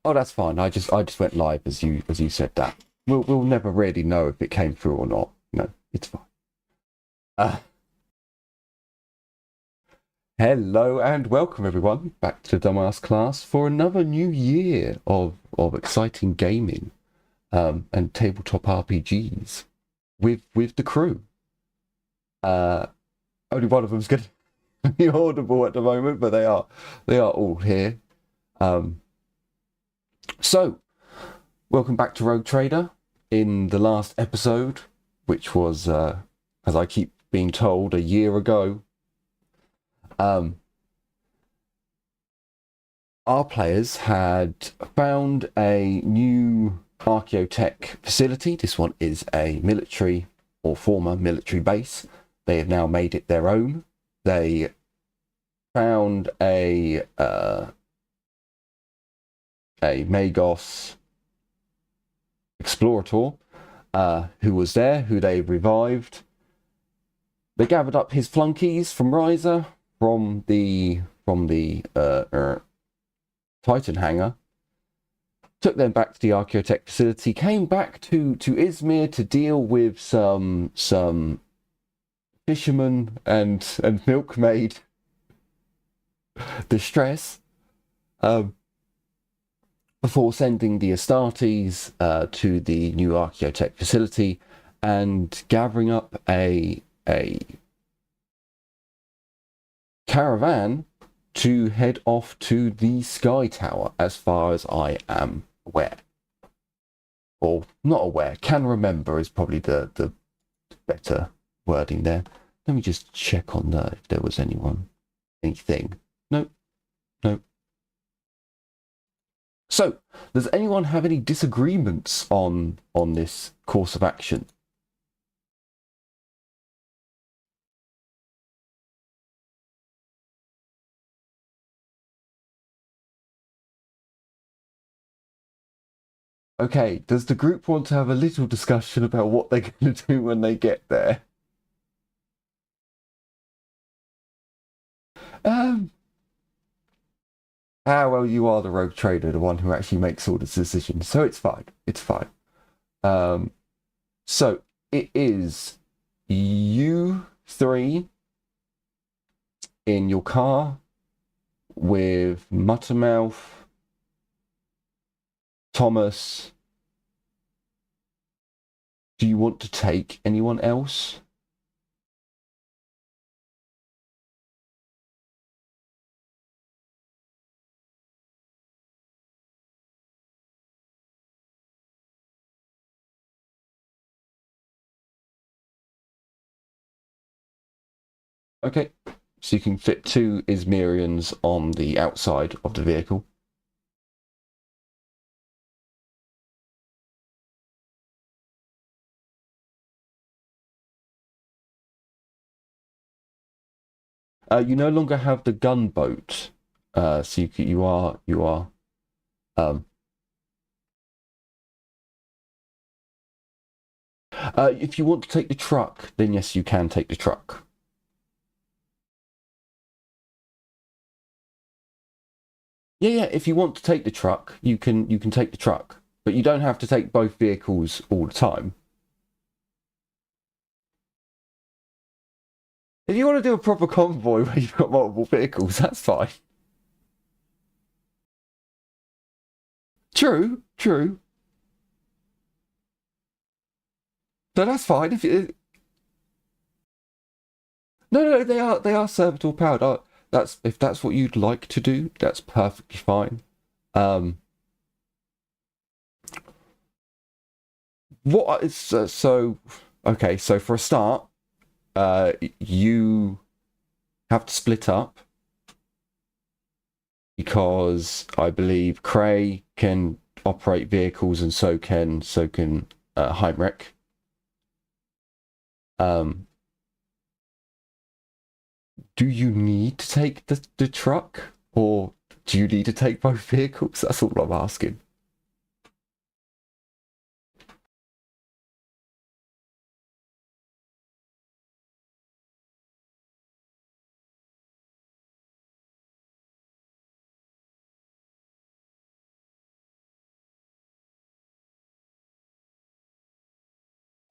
Oh, that's fine. I just went live as you said that. We'll never really know if it came through or not. No, it's fine. Uh, Hello and welcome everyone back to Dumbass Class for another new year of exciting gaming and tabletop RPGs with the crew. Only one of them's going to be audible at the moment, but they are all here. So welcome back to Rogue Trader. In the last episode, which was as I keep being told, a year ago, our players had found a new archaeotech facility. This one is a military or former military base. They have now made it their own. They found a Magos explorator who was there, who they revived. They gathered up his flunkies from Riser, from the Titan hangar, took them back to the archaeotech facility, came back to Izmir to deal with some fishermen and milkmaid distress, before sending the Astartes to the new archaeotech facility and gathering up a caravan to head off to the Sky Tower, as far as I am aware. Or not aware, can remember is probably the better wording there. Let me just check on that if there was anything. Nope. So, does anyone have any disagreements on this course of action? Okay, does the group want to have a little discussion about what they're going to do when they get there? Well, you are the rogue trader, the one who actually makes all the decisions, so it's fine. It's fine. So it is you three in your car with Muttermouth, Thomas. Do you want to take anyone else? Okay, so you can fit two Izmirians on the outside of the vehicle. You no longer have the gunboat, so you are. If you want to take the truck, then yes, you can take the truck. Yeah. If you want to take the truck, you can take the truck, but you don't have to take both vehicles all the time. If you want to do a proper convoy where you've got multiple vehicles, that's fine. True. No, that's fine. No, they are servitor powered. That's if that's what you'd like to do, that's perfectly fine. What is so? Okay, so for a start, you have to split up because I believe Cray can operate vehicles and so can Heinrich. Do you need to take the truck, or do you need to take both vehicles? That's all I'm asking.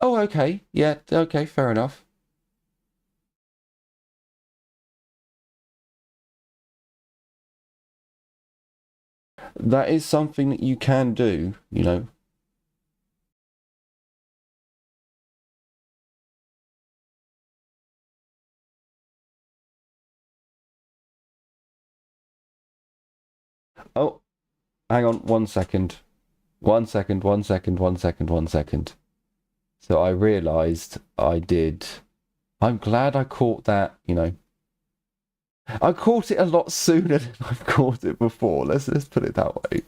Oh, okay. Yeah, okay, fair enough. That is something that you can do, you know. Oh, hang on 1 second. 1 second, 1 second, 1 second, 1 second. So I realised I did. I'm glad I caught that, you know. I caught it a lot sooner than I've caught it before. Let's put it that way.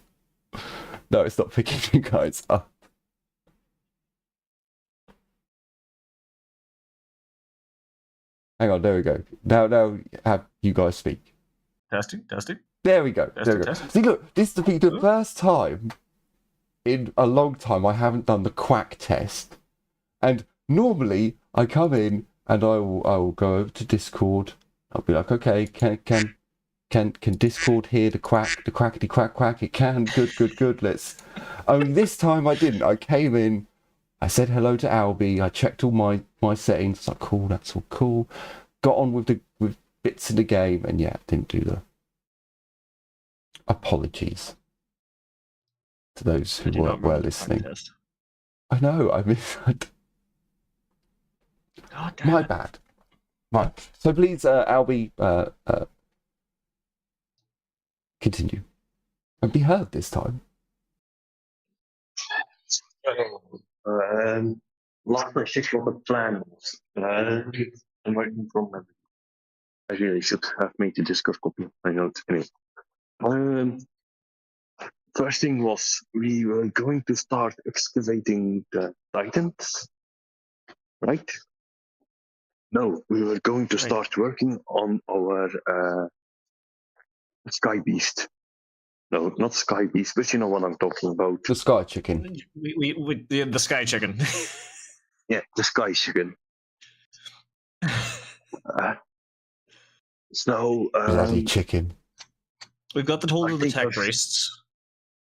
No, it's not picking you guys up. Hang on, there we go. Now have you guys speak. Testing. There we go. There we go. See, look, this is the first time in a long time I haven't done the quack test. And normally I come in and I will go over to Discord. I'll be like, okay, can Discord hear the quackity quack quack? It can. Good. Let's. Only this time I didn't. I came in. I said hello to Albie. I checked all my settings. It's like, cool, that's all cool. Got on with bits of the game, and yeah, didn't do the. Apologies to those who were listening. I know. I mean, my bad. Right. So please, Albie, continue and be heard this time. Last my six what the plan was. I'm working from memory. I really should have made the Discord copy. I know it anyway. First thing was we were going to start excavating the Titans, right? No, we were going to start working on our Sky Beast. No, not Sky Beast, but you know what I'm talking about. The Sky Chicken. The Sky Chicken. Yeah, the Sky Chicken. Bloody chicken. We've got the hold of the tech priests.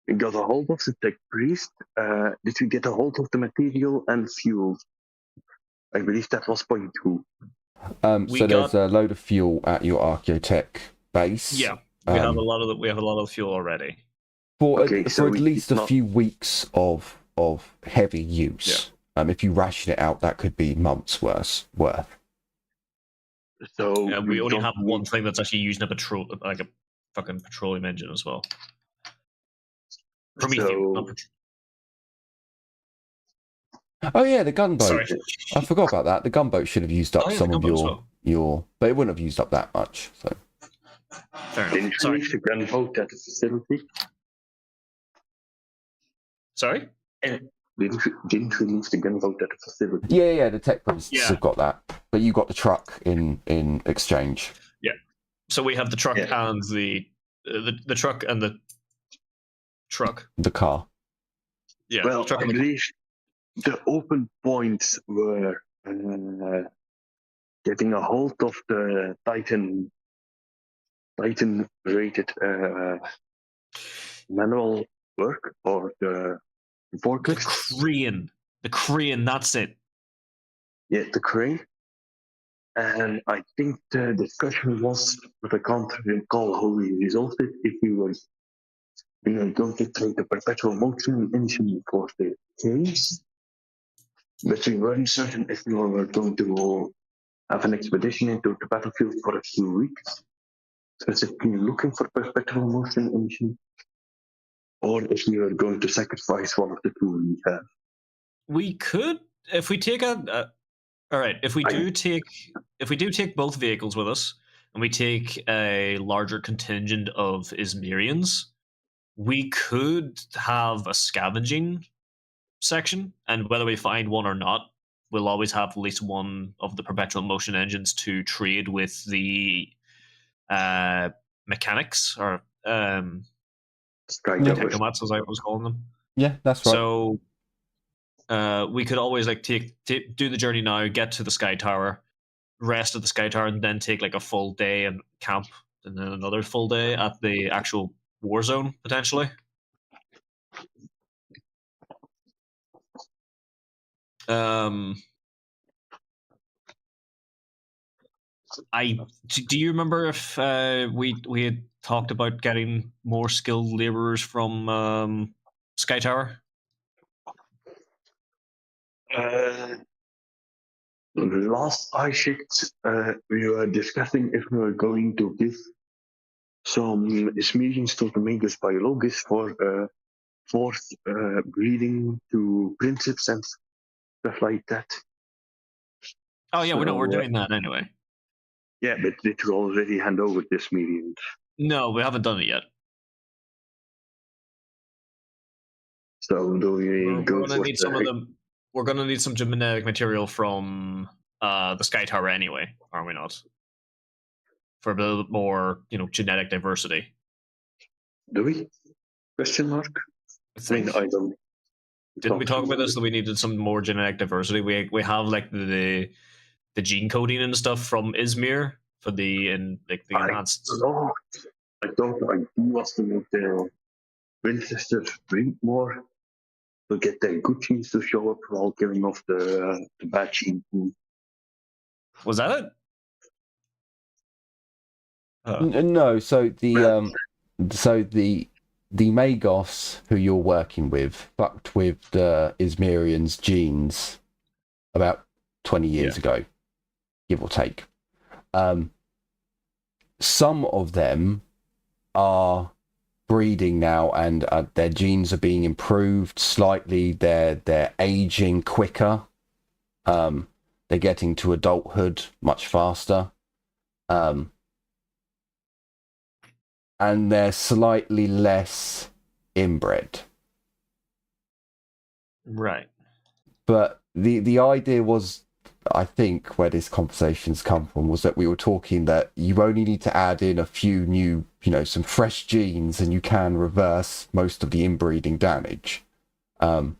We got a hold of the tech priest. Did we get a hold of the material and fuel? I believe that was point 2. So there's a load of fuel at your Archaeotech base. Yeah, we have a lot of fuel already. For at least a few weeks of heavy use. Yeah. If you ration it out, that could be months worth. So we only have one thing that's actually using a fucking petroleum engine as well. Oh yeah, the gunboat. Sorry. I forgot about that. The gunboat should have used up some of your, but it wouldn't have used up that much. So. Fair enough. Didn't you leave the gunboat at the facility? Sorry? Didn't we leave the gunboat at the facility? Yeah, the tech priests have got that. But you got the truck in exchange. Yeah. So we have the truck and the truck and the truck. The car. Yeah. Well, I believe the open points were getting a hold of the Titan rated manual work or the forklift. The crane, that's it. Yeah, the crane. And I think the discussion was, but I can't recall how we resolved it, if we were going to take the perpetual motion engine for the case. But we weren't certain if we were going to have an expedition into the battlefield for a few weeks, specifically looking for perpetual motion engine, or if we were going to sacrifice one of the two we have. We could, if we take all right. If we do take both vehicles with us, and we take a larger contingent of Izmirians, we could have a scavenging section, and whether we find one or not, we'll always have at least one of the perpetual motion engines to trade with the mechanics or technomats, as I was calling them. Yeah, that's right. So we could always do the journey now, get to the Sky Tower, rest at the Sky Tower, and then take a full day and camp, and then another full day at the actual war zone potentially. Do you remember if we had talked about getting more skilled laborers from Sky Tower? Last I checked, we were discussing if we were going to give some Ismerians to the Magus Biologus for forced breeding to princeps and stuff like that. Oh yeah, we know we're So, doing that anyway. Yeah, but did you already hand over the Ismerians? No, we haven't done it yet. So do we We're go gonna for need some of them. We're gonna need some genetic material from the Sky Tower anyway, are we not? For a little bit more, genetic diversity. Do we? Question mark. I mean, I don't. Didn't we talk about this that we needed some more genetic diversity? We have like the gene coding and stuff from Izmir for the enhanced. I thought I was to make the Winchesters drink more to get their good genes to show up while killing off the bad gene pool. Was that it? No, so the Magos who you're working with fucked with the Izmirians' genes about 20 years ago, give or take. Some of them are breeding now, and their genes are being improved slightly. They're aging quicker. They're getting to adulthood much faster. And they're slightly less inbred. Right. But the idea was, I think, where this conversation's come from, was that we were talking that you only need to add in a few new, some fresh genes, and you can reverse most of the inbreeding damage. And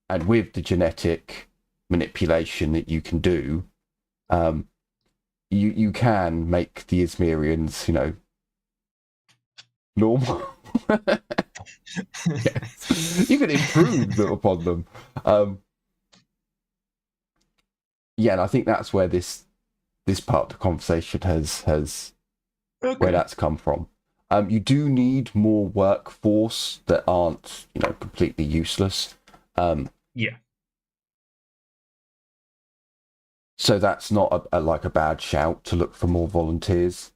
with the genetic manipulation that you can do, you can make the Izmirians, normal. Yes. You can improve upon them. And I think that's where this part of the conversation has where that's come from. You do need more workforce that aren't, completely useless. Yeah. So that's not a bad shout to look for more volunteers.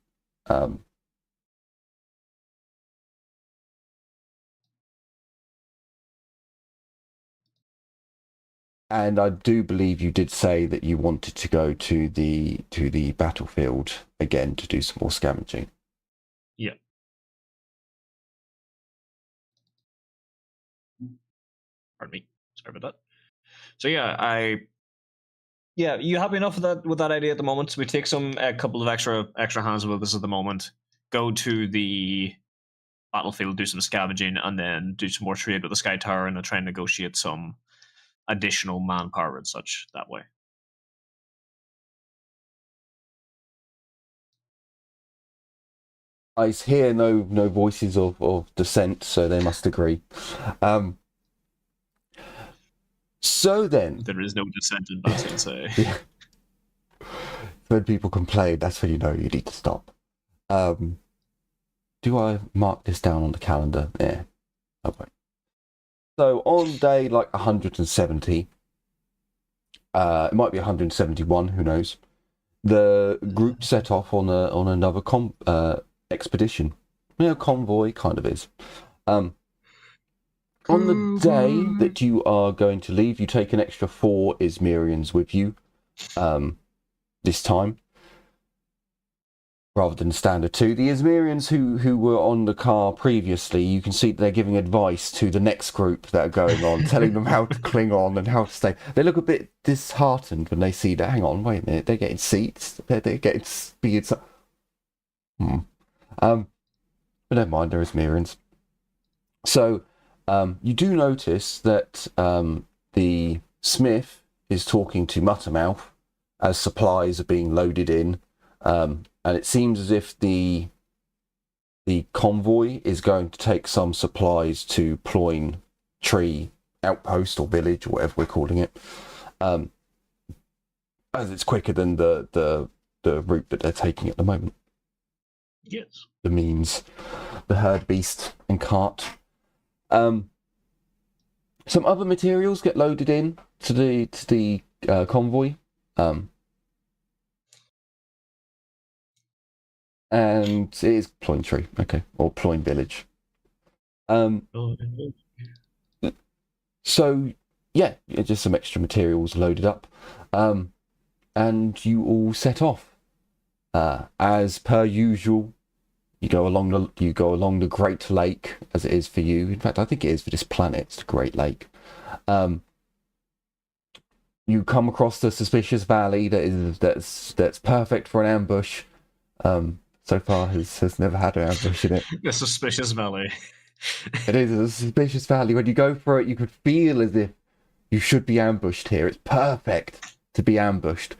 And I do believe you did say that you wanted to go to the battlefield again to do some more scavenging. Yeah. Pardon me. Sorry about that. So you happy enough with that idea at the moment? So we take a couple of extra hands with us at the moment. Go to the battlefield, do some scavenging, and then do some more trade with the Sky Tower, and try and negotiate some additional manpower and such that way. I hear no voices of dissent, so they must agree. So then, there is no dissent in Bastian say. Yeah. When people complain, that's when you know you need to stop. Do I mark this down on the calendar? Yeah. Okay. So on day 170, it might be 171, who knows? The group set off on another expedition. Convoy kind of is. On the day that you are going to leave, you take an extra 4 Izmirians with you. This time, rather than standard 2. The Izmirians who were on the car previously, you can see they're giving advice to the next group that are going on, telling them how to cling on and how to stay. They look a bit disheartened when they see that. Hang on, wait a minute, they're getting seats, they're getting speeds. But never mind, they're Izmirians. So you do notice that the smith is talking to Muttermouth as supplies are being loaded in, and it seems as if the convoy is going to take some supplies to Ployne Tree Outpost or village or whatever we're calling it. as it's quicker than the route that they're taking at the moment. Yes. The means, the herd beast and cart. Some other materials get loaded in to the convoy, and it is Plointree, okay, or Ploin Village. So yeah, just some extra materials loaded up, and you all set off. As per usual, you go along the Great Lake, as it is for you. In fact, I think it is for this planet. It's the Great Lake. You come across the suspicious valley that's perfect for an ambush. So far has never had an ambush in it. The suspicious valley. It is a suspicious valley. When you go for it, you could feel as if you should be ambushed here. It's perfect to be ambushed,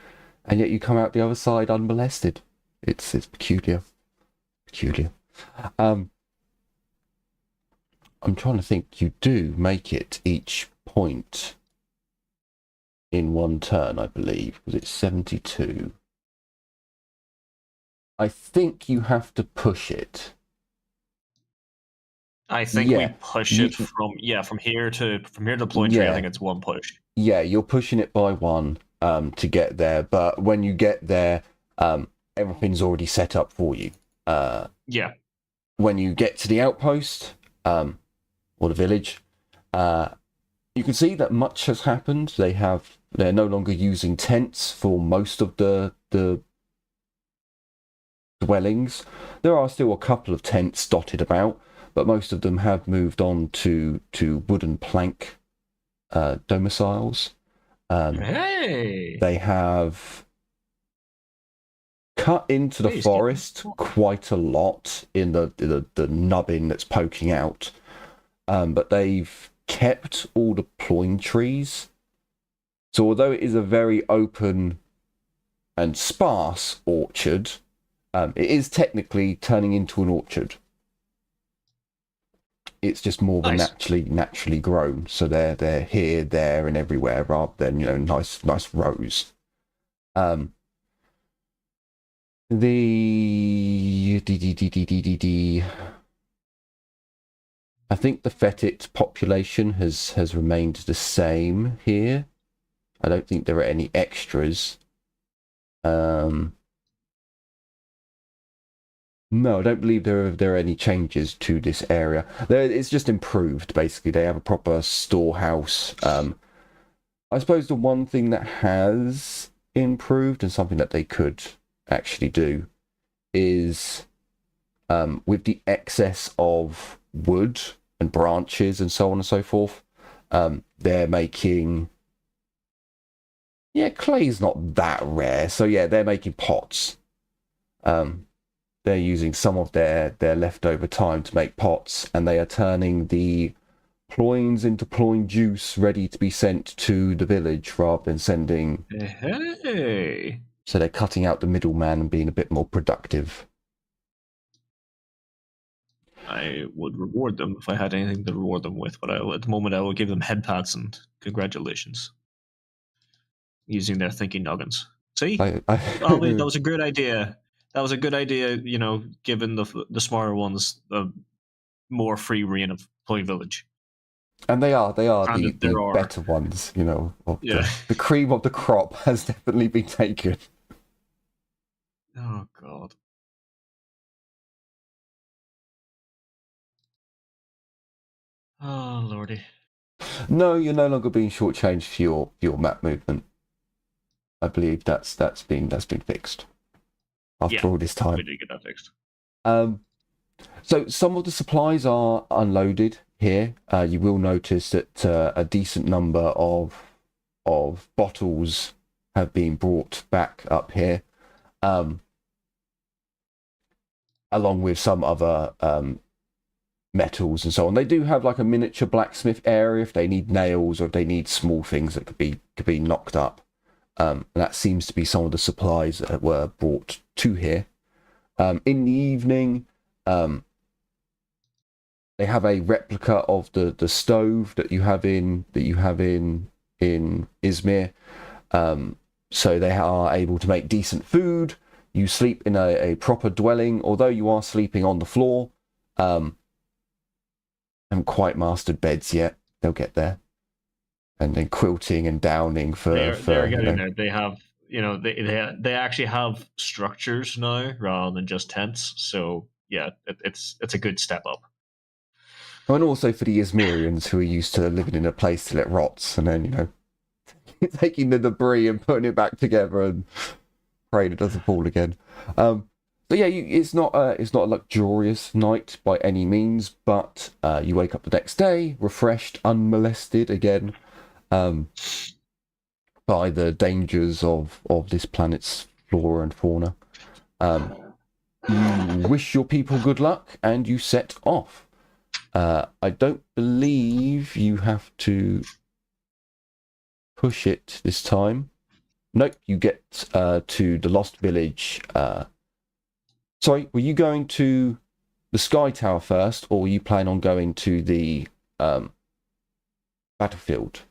and yet you come out the other side unmolested. It's peculiar. I'm trying to think. You do make it each point in one turn, I believe, because it's 72. I think you have to push it. I think we push it from here to Plointree. I think it's one push. Yeah, you're pushing it by one to get there, but when you get there, everything's already set up for you. When you get to the outpost or the village, you can see that much has happened. They're no longer using tents for most of the dwellings. There are still a couple of tents dotted about, but most of them have moved on to wooden plank domiciles. They have cut into the forest quite a lot in the nubbin that's poking out, but they've kept all the ploin trees. So although it is a very open and sparse orchard, it is technically turning into an orchard. It's just more than naturally grown. So they're here, there, and everywhere, rather than nice rows. I think the Fetid population has remained the same here. I don't think there are any extras. No, I don't believe there are any changes to this area. It's just improved, basically. They have a proper storehouse. I suppose the one thing that has improved, and something that they could actually do, is with the excess of wood and branches and so on and so forth, they're making... Yeah, clay's not that rare. So yeah, they're making pots. They're using some of their leftover time to make pots, and they are turning the ploins into ploin juice ready to be sent to the village rather than sending... Hey. So they're cutting out the middleman and being a bit more productive. I would reward them if I had anything to reward them with, but at the moment I will give them head pats and congratulations. Using their thinking noggins. See? That was a good idea. That was a good idea, giving the smarter ones the more free reign of Ploy Village. And they are the better ones, the cream of the crop has definitely been taken. Oh god. Oh lordy. No, you're no longer being shortchanged for your map movement. I believe that's been fixed. After all this time. We did get that fixed. So some of the supplies are unloaded here. You will notice that a decent number of bottles have been brought back up here, along with some other metals and so on. They do have like a miniature blacksmith area if they need nails or if they need small things that could be knocked up. And that seems to be some of the supplies that were brought to here. In the evening, they have a replica of the stove that you have in in Izmir. So they are able to make decent food. You sleep in a proper dwelling, although you are sleeping on the floor. Haven't quite mastered beds yet. They'll get there. And then quilting and downing They're getting you know. there. They have, they actually have structures now rather than just tents. So yeah, it's a good step up. And also for the Izmirians who are used to living in a place till it rots, and then, you know, taking the debris and putting it back together and praying it doesn't fall again. So yeah, it's not a luxurious night by any means, but you wake up the next day refreshed, unmolested again by the dangers of this planet's flora and fauna. You wish your people good luck and you set off. I don't believe you have to push it this time. Nope, you get to the Lost Village. Sorry, were you going to the Sky Tower first, or were you planning on going to the battlefield?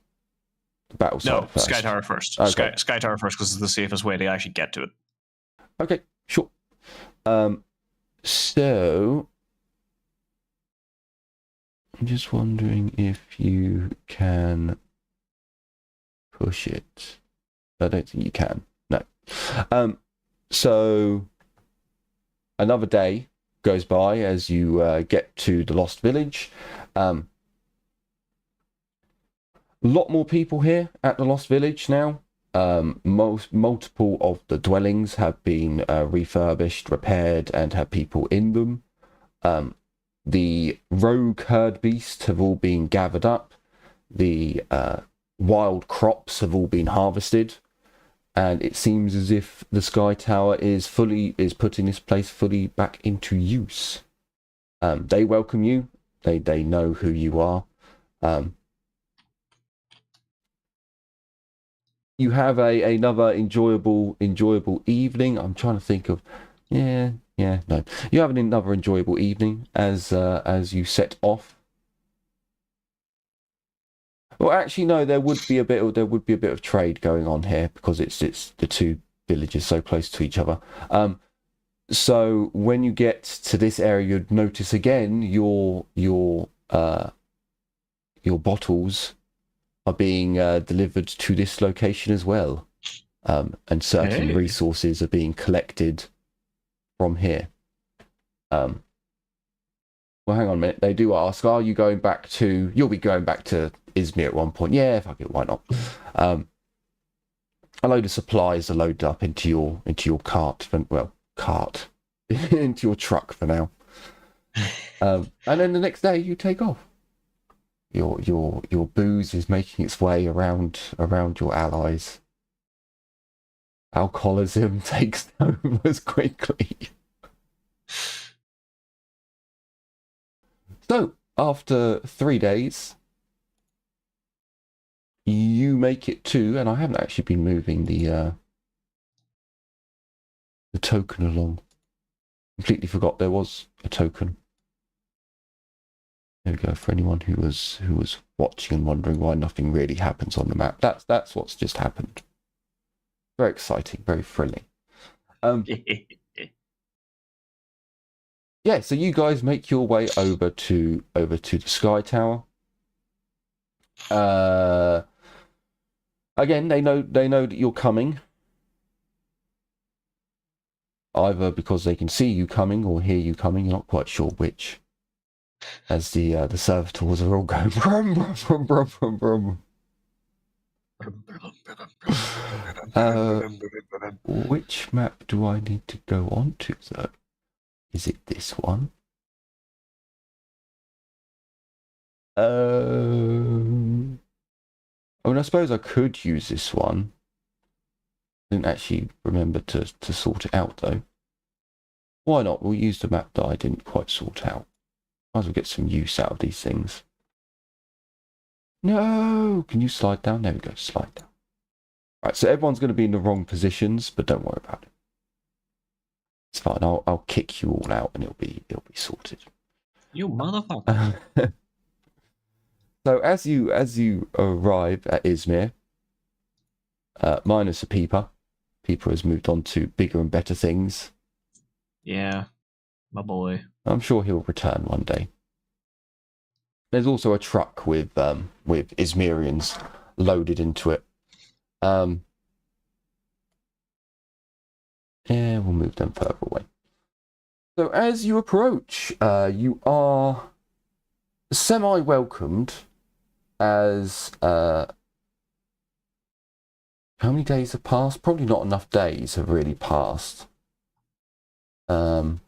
The battle site first? Sky Tower first. Okay. Sky Tower first, because it's the safest way to actually get to it. Okay, sure. So I'm just wondering if you can push it. I don't think you can. No. So another day goes by as you get to the Lost Village. A lot more people here at the Lost Village now. Multiple of the dwellings have been refurbished, repaired, and have people in them. The rogue herd beasts have all been gathered up. The wild crops have all been harvested. And it seems as if the Sky Tower is putting this place fully back into use. They welcome you. They know who you are. You have another enjoyable evening. I'm trying to think of, no. You have another enjoyable evening as you set off. Well, actually, no. There would be a bit of trade going on here because it's the two villages so close to each other. So when you get to this area, you'd notice again your bottles are being delivered to this location as well, and certain resources are being collected from here. Well, hang on a minute. They do ask, are you going back to... You'll be going back to Izmir at one point. Yeah, fuck it, why not? A load of supplies are loaded up into your cart. Into your truck for now. And then the next day you take off. Your booze is making its way around your allies. Alcoholism takes over quickly. So, after 3 days, you make it to, and I haven't actually been moving the token along. Completely forgot there was a token. There we go, for anyone who was watching and wondering why nothing really happens on the map. That's what's just happened. Very exciting, very thrilling. Yeah, so you guys make your way over to the Sky Tower. Again, they know that you're coming. Either because they can see you coming or hear you coming. You're not quite sure which. As the servitors are all going brum brum brum brum brum brum. Which map do I need to go on to though? Is it this one? I mean, I suppose I could use this one. Didn't actually remember to sort it out though. Why not? We'll use the map that I didn't quite sort out. Might as well get some use out of these things. No! Can you slide down? There we go, slide down. Right, so everyone's going to be in the wrong positions, but don't worry about it. It's fine. I'll kick you all out and it'll be sorted. You motherfucker. So as you arrive at Izmir, minus a Peeper. Peeper has moved on to bigger and better things. Yeah, my boy. I'm sure he'll return one day. There's also a truck with Izmirians loaded into it. Yeah, we'll move them further away. So as you approach, you are semi-welcomed as... how many days have passed? Probably not enough days have really passed. So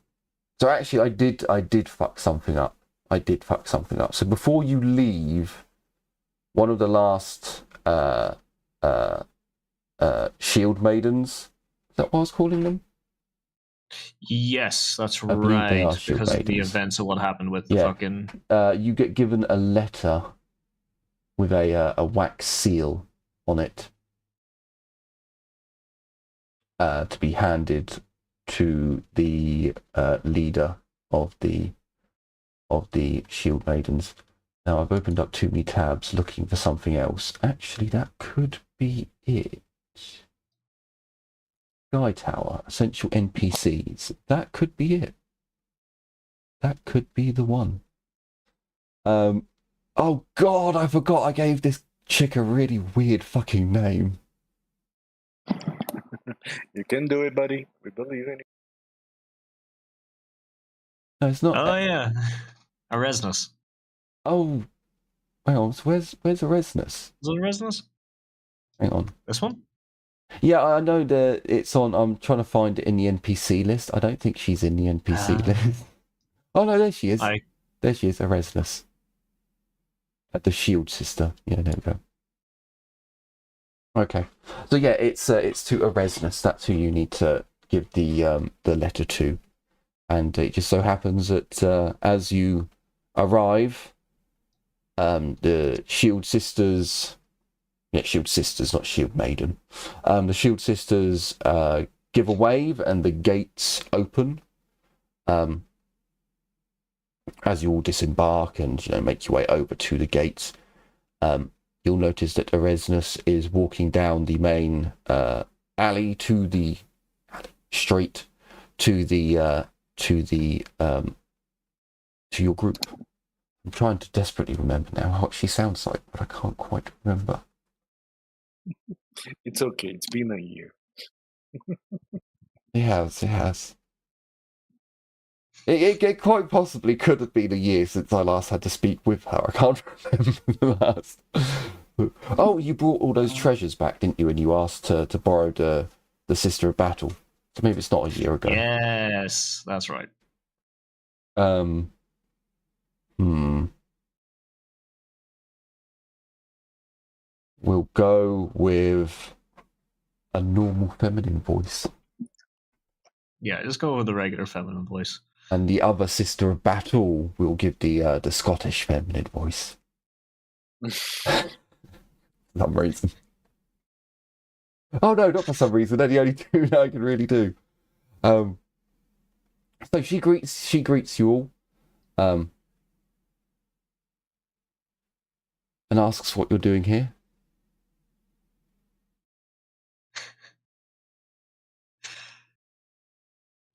actually, I did fuck something up. So before you leave, one of the last shield maidens, is that what I was calling them? Yes, that's I believe they are right. shield Because of the maidens. events of what happened with the Yeah. fucking. You get given a letter with a wax seal on it to be handed to the leader of the shield maidens. Now I've opened up too many tabs looking for something else. Actually, that could be it. Sky Tower, essential NPCs. That could be it. That could be the one. Oh God, I forgot I gave this chick a really weird fucking name. You can do it, buddy. We believe in you. No, it's not. Oh yeah, Eresnus. Oh, hang on. So where's Eresnus? Is it Eresnus? Hang on. This one? Yeah, I know that it's on. I'm trying to find it in the NPC list. I don't think she's in the NPC list. Oh no, there she is. There she is, Eresnus. The Shield Sister. Yeah, there we go. Okay, so yeah, it's to Eresnus. That's who you need to give the letter to, and it just so happens that as you arrive, the Shield Sisters. Yeah, Shield Sisters, not Shield Maiden. The Shield Sisters give a wave and the gates open. As you all disembark and make your way over to the gates, you'll notice that Eresnus is walking down the main alley to the street to your group. I'm trying to desperately remember now what she sounds like, but I can't quite remember. It's okay. It's been a year. It has. It quite possibly could have been a year since I last had to speak with her. I can't remember the last. Oh, you brought all those treasures back, didn't you? And you asked to borrow the Sister of Battle. So maybe it's not a year ago. Yes, that's right. We'll go with a normal feminine voice. Yeah, just go with the regular feminine voice. And the other Sister of Battle will give the Scottish feminine voice. For some reason. Oh no, not for some reason. They're the only two that I can really do. So she greets you all. And asks what you're doing here.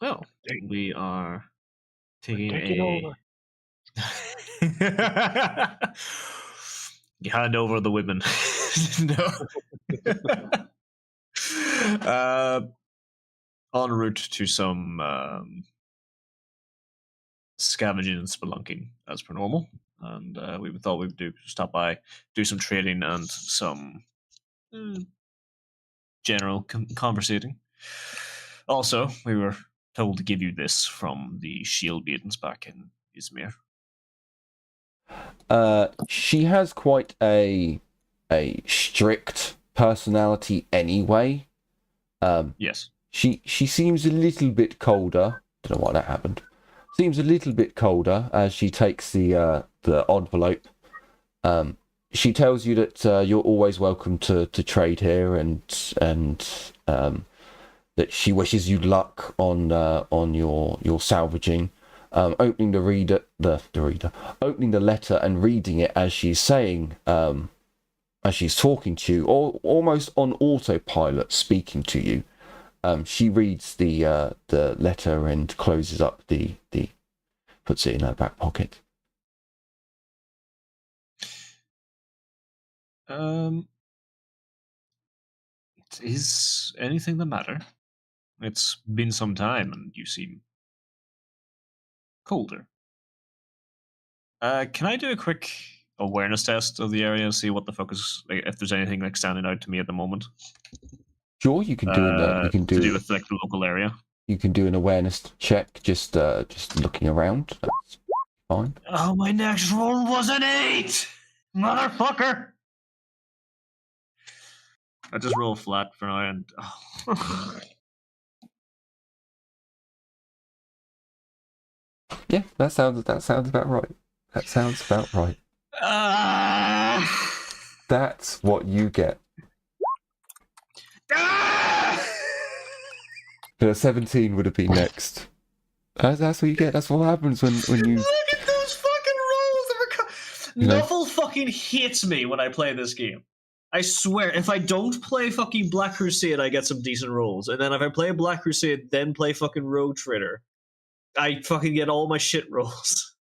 Well, we are taking over. You hand over the women. No. En route to some scavenging and spelunking as per normal. And we thought we would stop by, do some trading and some general conversating. Also, we were told to give you this from the shield maidens back in Izmir. She has quite a strict personality anyway. Yes. She seems a little bit colder. Don't know why that happened. Seems a little bit colder as she takes the envelope. She tells you that you're always welcome to trade here, and that she wishes you luck on your salvaging. Opening the letter and reading it as she's saying, as she's talking to you, or almost on autopilot, speaking to you. She reads the letter and closes up the puts it in her back pocket. Is anything the matter? It's been some time, and you seem colder. Can I do a quick awareness test of the area and see what the fuck is, like, if there's anything like standing out to me at the moment? Sure, you can do you can to do with like the local area. You can do an awareness check, just looking around. That's fine. Oh, my next roll was an 8, motherfucker. I just roll flat for now, and Yeah, that sounds about right. That sounds about right. That's what you get. The 17 would have been next. That's what you get. That's what happens when you. Look at those fucking rolls. Nuffle fucking hates me when I play this game. I swear, if I don't play fucking Black Crusade, I get some decent rolls. And then if I play Black Crusade, then play fucking Rogue Trader, I fucking get all my shit rolls.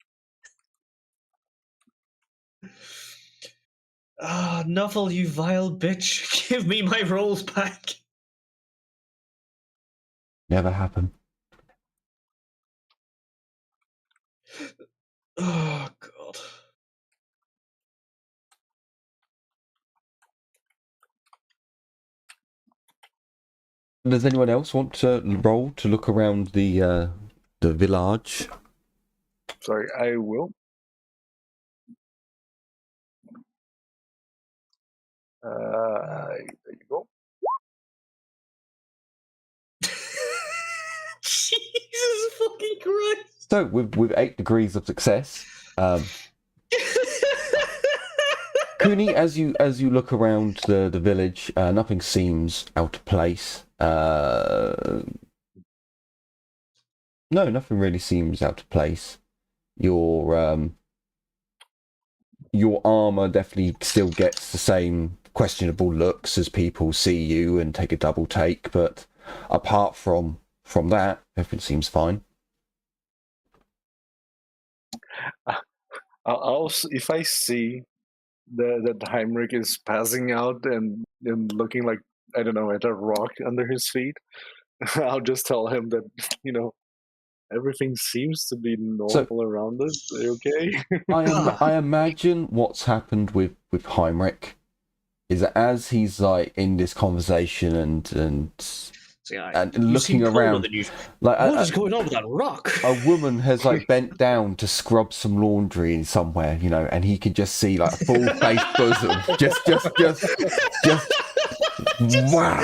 Nuffle, you vile bitch. Give me my rolls back. Never happen. Oh, God. Does anyone else want to roll to look around the village? Sorry, I will. There you go. Jesus fucking Christ. So with 8 degrees of success, Cooney, as you look around the village, nothing seems out of place. No, nothing really seems out of place. Your armor definitely still gets the same questionable looks as people see you and take a double take, but apart from that, everything seems fine. I'll if I see that Heinrich is passing out and looking like, I don't know, at a rock under his feet, I'll just tell him that, everything seems to be normal around us. Are you okay? I imagine what's happened with Heinrich is that as he's like in this conversation and looking around, like what is going on with that rock? A woman has like bent down to scrub some laundry somewhere, and he can just see like a full face bosom, just wow,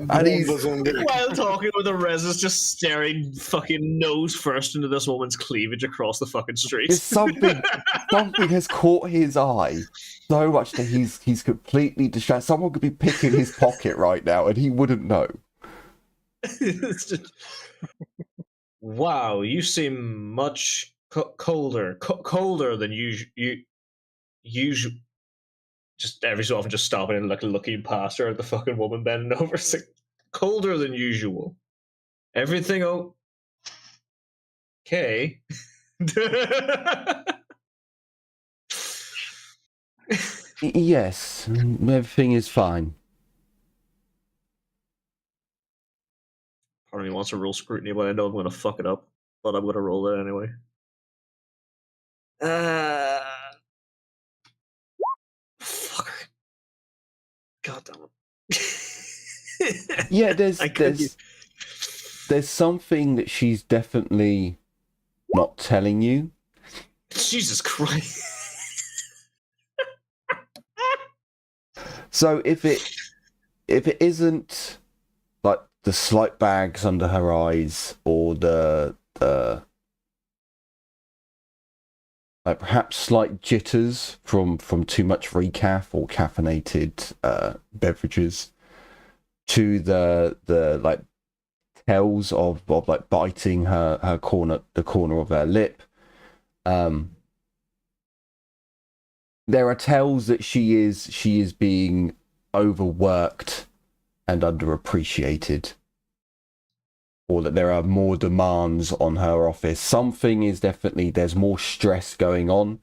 and he's while talking with the res is just staring fucking nose first into this woman's cleavage across the fucking street. Something has caught his eye so much that he's completely distracted. Someone could be picking his pocket right now and he wouldn't know. Wow, you seem much colder than usual. Just every so often, just stopping and looking past her at the fucking woman bending over. It's like, colder than usual. Everything okay? Yes, everything is fine. Part of me wants to roll scrutiny, but I know I'm going to fuck it up. But I'm going to roll it anyway. Fucker. God damn it. Yeah, there's something that she's definitely not telling you. Jesus Christ. So if it isn't like the slight bags under her eyes or the like perhaps slight jitters from too much recaf or caffeinated beverages, to the like tells of like biting the corner of her lip, there are tells that she is being overworked and underappreciated, or that there are more demands on her office. Something is definitely, there's more stress going on.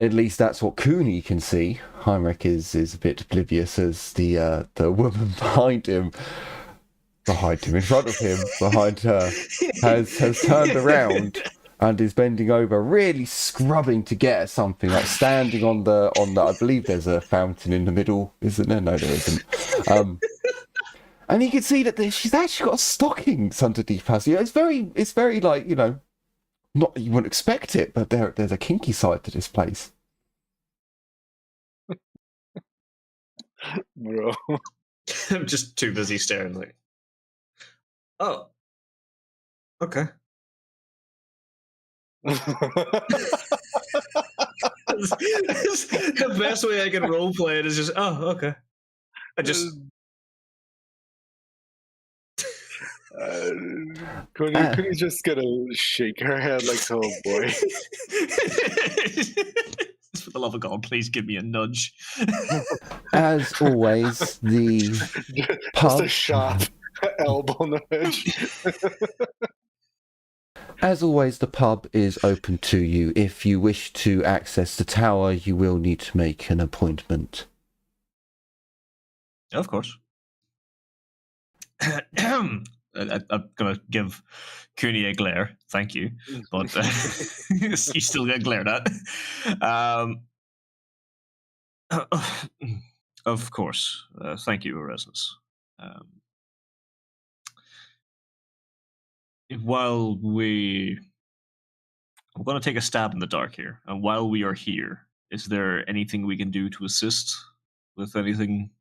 At least that's what Cooney can see. Heinrich is a bit oblivious as the woman behind him, in front of him, behind her, has turned around and is bending over, really scrubbing to get at something, like standing on the. I believe there's a fountain in the middle, isn't there? No, there isn't. And you can see that she's actually got stockings underneath her. So, it's very like, you know, not that you wouldn't expect it, but there's a kinky side to this place. Bro. I'm just too busy staring. Like, oh, okay. The best way I can roleplay it is just, oh, okay. I just. Could just gonna shake her head like, oh boy. For the love of God, please give me a nudge. As always, the Just a sharp elbow nudge. As always, the pub is open to you. If you wish to access the tower, you will need to make an appointment. Of course. I'm going to give Cooney a glare. Thank you. But you still get glared at. Of course. Thank you, Erasmus. While we're going to take a stab in the dark here, and while we are here, is there anything we can do to assist with anything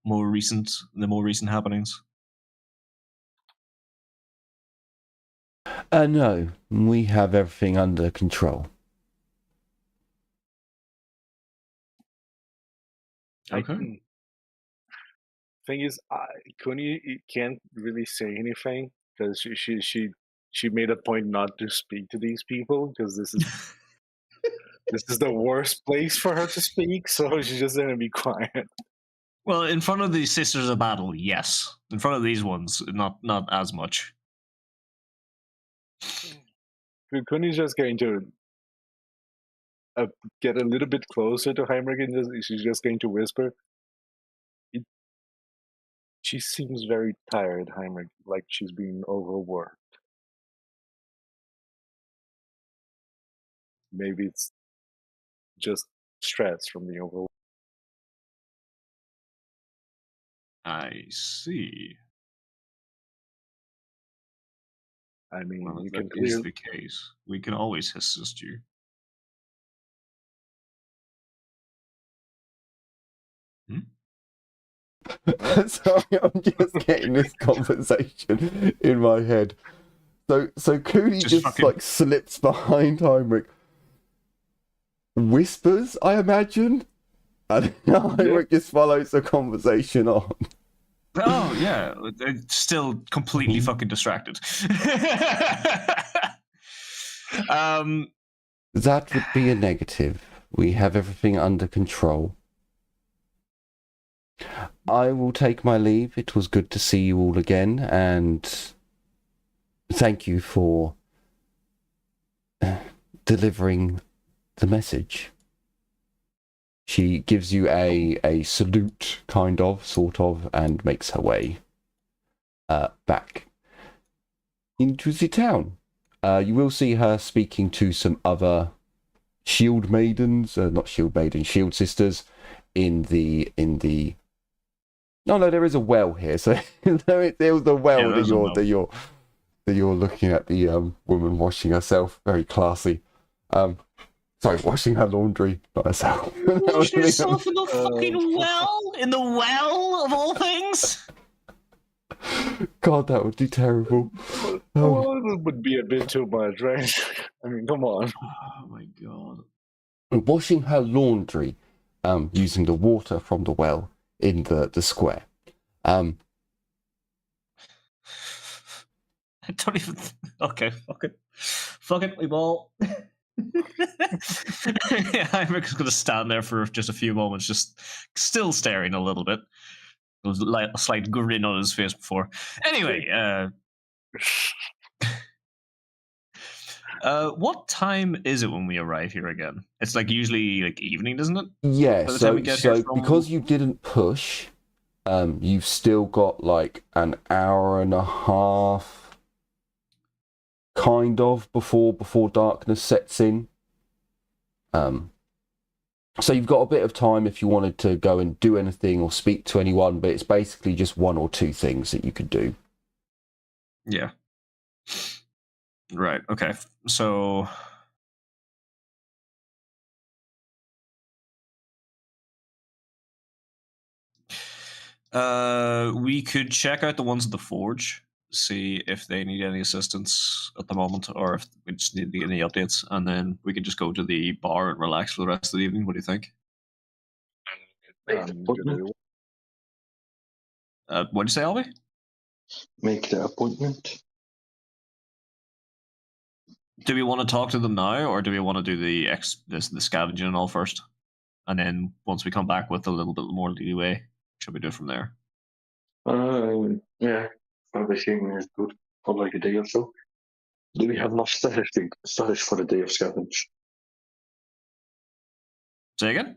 more recent, the more recent happenings? No, we have everything under control. Okay. Thing is, Kuni can't really say anything because she made a point not to speak to these people because this is the worst place for her to speak. So she's just gonna be quiet. Well, in front of the Sisters of Battle, yes. In front of these ones, not as much. Kuni's just going to get a little bit closer to Heinrich and she's just going to whisper. She seems very tired, Heinrich, like she's being overworked. Maybe it's just stress from the overwork. I see. I mean, Well, you if can that is the case, we can always assist you. Sorry, I'm just getting this conversation in my head. So Cooney just fucking... like slips behind Heinrich, whispers, I imagine, and Heinrich just follows the conversation on. Oh yeah, still completely fucking distracted. That would be a negative. We have everything under control. I will take my leave. It was good to see you all again, and thank you for delivering the message. She gives you a salute, sort of, and makes her way back into the town. You will see her speaking to some other shield maidens, not shield maidens, shield sisters in the no, there is a well here, so there was a well that you're looking at, the woman washing herself, very classy. Sorry, washing her laundry, not herself. Washing herself in the fucking well? In the well, of all things? God, that would be terrible. Well, it would be a bit too much, right? I mean, come on. Oh my God. Washing her laundry, using the water from the well in the square. I don't even... Okay, fuck it, we ball. I'm just going to stand there for just a few moments, just still staring a little bit. There was a slight grin on his face before. Anyway, what time is it when we arrive here again? It's like usually like evening, isn't it? Yeah, By the time we get here from... because you didn't push, you've still got like an hour and a half, kind of, before darkness sets in. So you've got a bit of time if you wanted to go and do anything or speak to anyone, but it's basically just one or two things that you could do. Yeah. Right. Okay. So... we could check out the ones at the forge, see if they need any assistance at the moment, or if we just need any updates, and then we could just go to the bar and relax for the rest of the evening. What do you think? Make the appointment. What'd you say, Albie? Make the appointment. Do we want to talk to them now, or do we want to do the scavenging and all first, and then once we come back with a little bit more leeway, should we do it from there? Yeah, everything is good for like a day or so. Do we have enough status for the day of scavenge? Say again?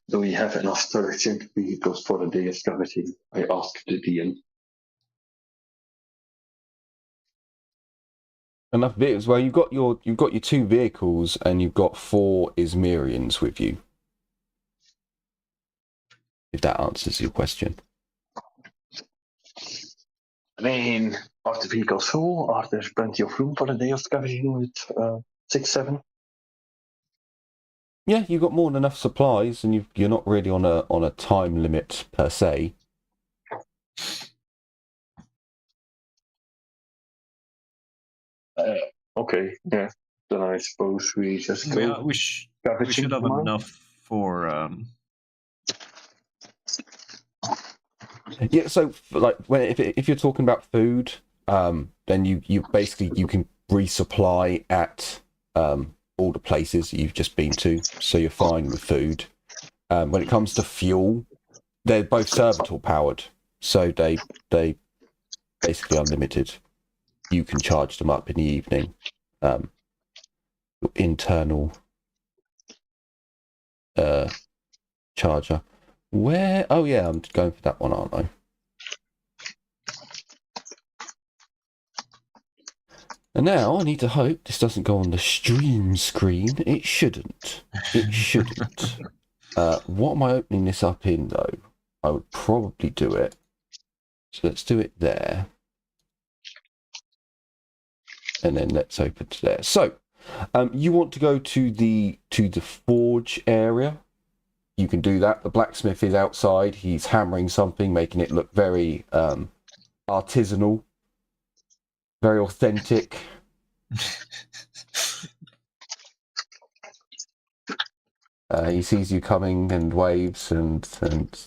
Do we have enough storage vehicles for the day of scavenging? I asked the DM. Enough vehicles. Well, you've got your 2 vehicles and you've got 4 Izmirians with you. If that answers your question. I mean, are the vehicles full? Are there plenty of room for the day of scavenging with 6, 7? Yeah, you've got more than enough supplies, and you're not really on a time limit per se. Okay, yeah. Then I suppose we just go. We should have enough for. Yeah, so like if you're talking about food, then you basically you can resupply at all the places you've just been to, so you're fine with food. When it comes to fuel, they're both servitor powered, so they basically unlimited. You can charge them up in the evening. Internal charger. Where? Oh yeah, I'm going for that one, aren't I? And now I need to hope this doesn't go on the stream screen. It shouldn't. It shouldn't. What am I opening this up in, though? I would probably do it. So let's do it there. And then let's open to there. So, you want to go to the forge area. You can do that. The blacksmith is outside. He's hammering something, making it look very artisanal. Very authentic. He sees you coming and waves and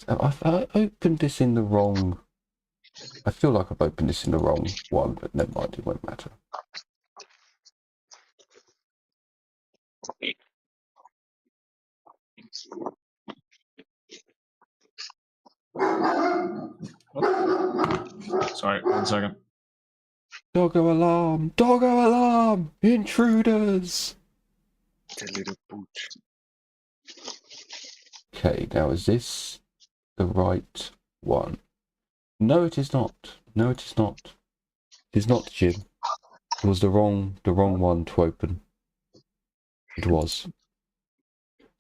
I opened this in the wrong. I feel like I've opened this in the wrong one, but never mind, it won't matter. Sorry, 1 second. Doggo alarm! Doggo alarm! Intruders! The little pooch. Okay, now is this the right one? No, it is not. No, it is not. It is not, Jim. It was the wrong one to open. It was.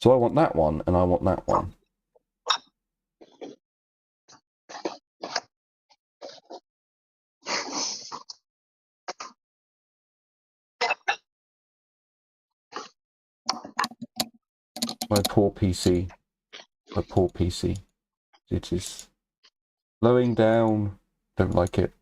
So I want that one, and I want that one. My poor PC. My poor PC. It is slowing down. Don't like it.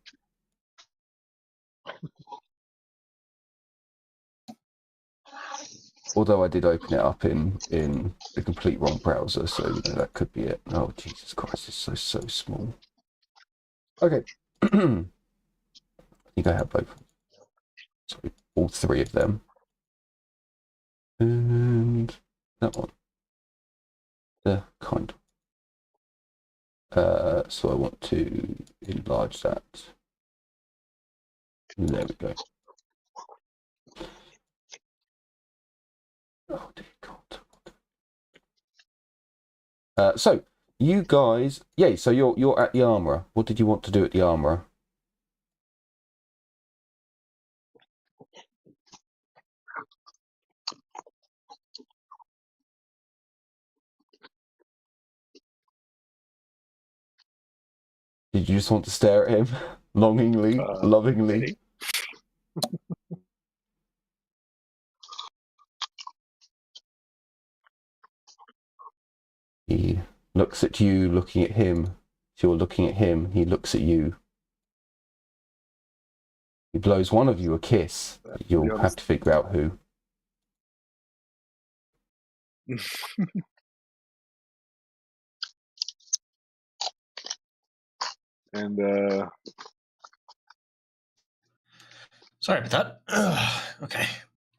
Although I did open it up in the complete wrong browser, so you know, that could be it. Oh, Jesus Christ, it's so small. Okay. I think I have both. Sorry, all 3 of them. That one. The kind. So I want to enlarge that. There we go. Oh dear God. So you guys, yeah. So you're at the armorer. What did you want to do at the armorer? Did you just want to stare at him longingly, lovingly? He looks at you, looking at him. If you're looking at him, he looks at you. He blows one of you a kiss. You'll have to figure out who. And Sorry about that. Okay.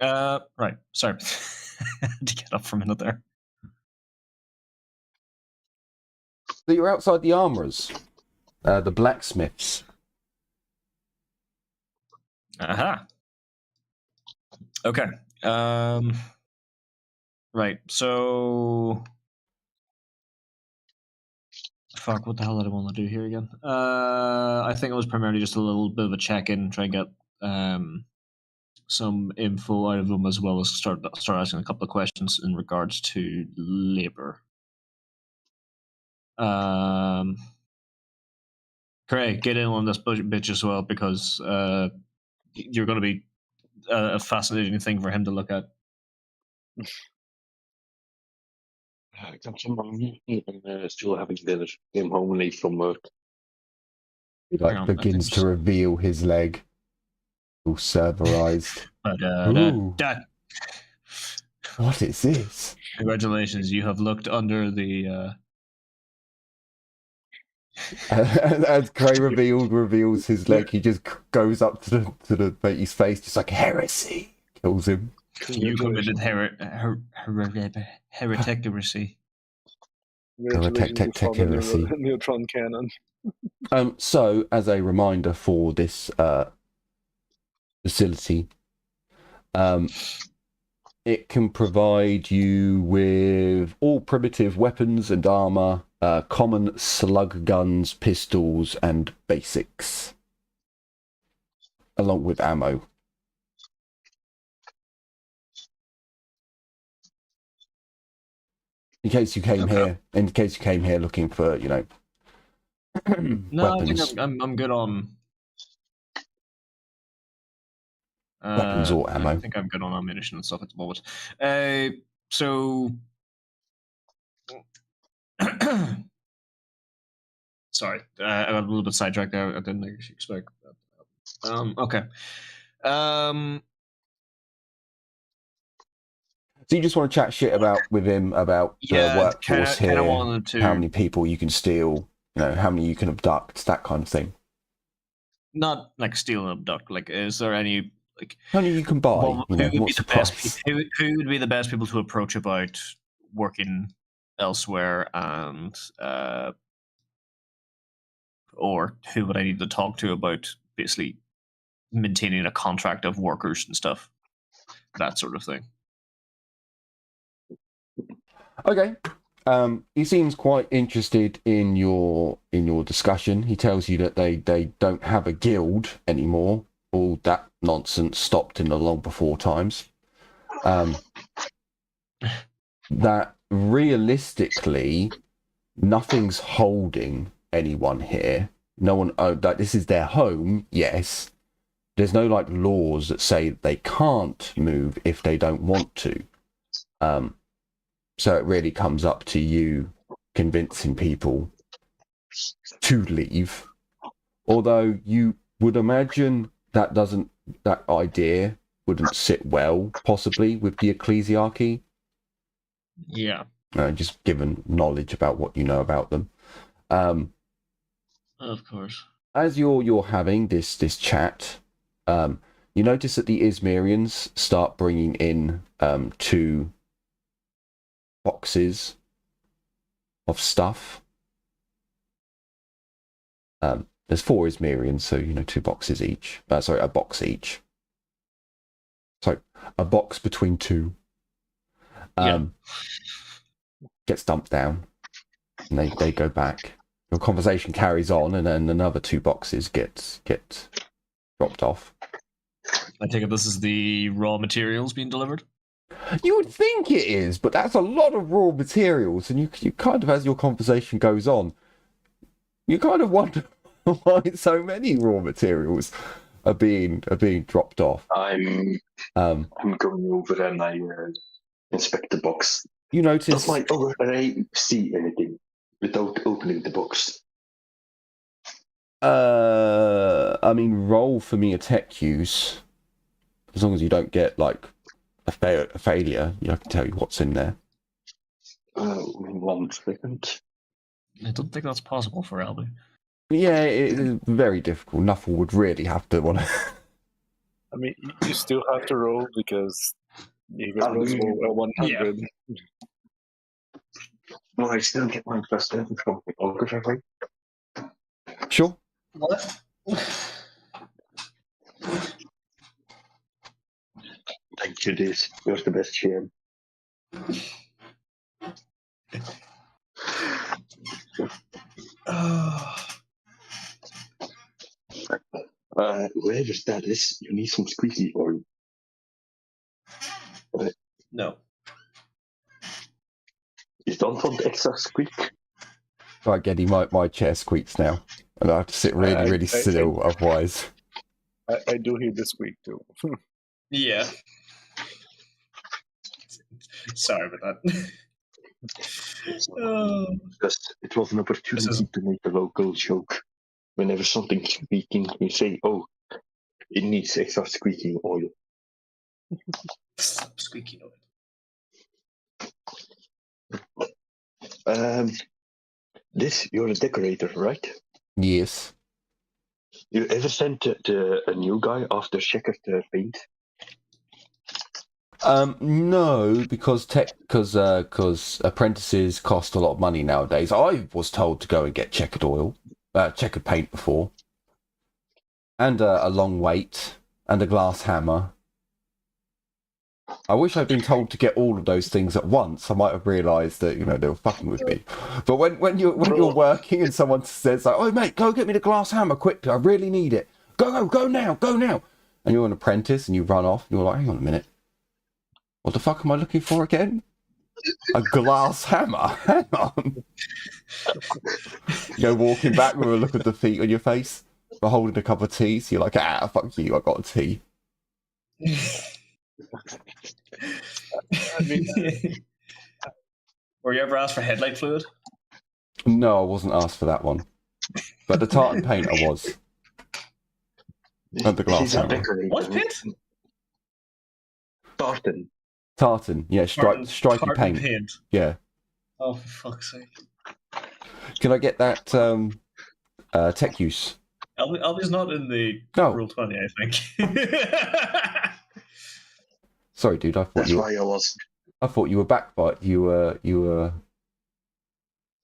Right. Sorry. I had to get up for a minute there. So you're outside the armorers, the blacksmiths. Aha. Okay. Right. So. Fuck, what the hell did I want to do here again? I think it was primarily just a little bit of a check-in, try and get some info out of them, as well as start asking a couple of questions in regards to labor. Craig, get in on this bitch as well, because you're going to be a fascinating thing for him to look at. I got some wrong. Even still having dinner. Came home late from work. He begins to reveal his leg, all Cerberized. But what is this? Congratulations, you have looked under the. As Cray reveals his leg, he just goes up to the mate's face, just like heresy, kills him. You committed hereticracy. Heresy. Neutron cannon. So, as a reminder for this facility, it can provide you with all primitive weapons and armor, common slug guns, pistols, and basics, along with ammo. In case you came here looking for, No, weapons. I think I'm good on weapons or ammo. I think I'm good on ammunition and stuff at the moment. So sorry, I got a little bit sidetracked there. I didn't actually expect that. Okay. So you just want to chat shit with him about the workforce here, how many people you can steal, how many you can abduct, that kind of thing. Not like steal and abduct. Like, is there any how many you can buy? Who would be the best people to approach about working elsewhere, and or who would I need to talk to about basically maintaining a contract of workers and stuff, that sort of thing. Okay. He seems quite interested in your discussion. He tells you that they don't have a guild anymore. All that nonsense stopped in the long before times. That realistically, nothing's holding anyone here. No one, that this is their home. Yes, there's no laws that say they can't move if they don't want to. So it really comes up to you convincing people to leave. Although you would imagine that idea wouldn't sit well, possibly, with the ecclesiarchy. Yeah. Just given knowledge about what you know about them. Of course. As you're having this chat, you notice that the Izmirians start bringing in two boxes of stuff. There's 4 Ismerians, so 2 boxes each. Sorry, a box each. So a box between 2 gets dumped down, and they go back. Your conversation carries on, and then another 2 boxes get dropped off. I take it this is the raw materials being delivered? You would think it is, but that's a lot of raw materials, and you kind of, as your conversation goes on, you kind of wonder why so many raw materials are being dropped off. I'm going over and I inspect the box. You notice. Does my other array see anything without opening the box? I mean, roll for me a tech use. As long as you don't get like a failure, I can tell you what's in there. 1 second. I don't think that's possible for Albie. Yeah, it is very difficult. Nuffle would really have to want to. I mean, you still have to roll because you got rolls for 100. Yeah. Well, I still get my +7 from the ogre, I think. Sure. What? Thank you, this. You're the best GM. Wherever that is, you need some squeaky oil. No. You don't want extra squeak? Right, Geddy, my chair squeaks now, and I have to sit really still, otherwise. I do hear the squeak too. Yeah. Sorry about that. Because it was an opportunity to make a local joke. Whenever something's squeaking, we say, "Oh, it needs extra squeaking oil." Stop squeaking This, you're a decorator, right? Yes. You ever sent a new guy after checkered paint? No, because apprentices cost a lot of money nowadays. I was told to go and get checkered paint before, and a long wait, and a glass hammer. I wish I'd been told to get all of those things at once. I might have realised that they were fucking with me. But when you're working and someone says like, "Oh mate, go get me the glass hammer quickly. I really need it. Go now, and you're an apprentice and you run off. And you're like, hang on a minute. What the fuck am I looking for again? A glass hammer? Hang on. Walking back with a look at the feet on your face, but holding a cup of tea. So you're like, fuck you, I got a tea. I mean, Were you ever asked for headlight fluid? No, I wasn't asked for that one. But the tartan paint I was. And the glass He's a hammer. decorator. What pit? Tartan. Tartan, yeah, stripy paint. Yeah. Oh, for fuck's sake. Can I get that tech use? Albie's not in the No. Rule 20, I think. Sorry, dude. I thought you were back, but you were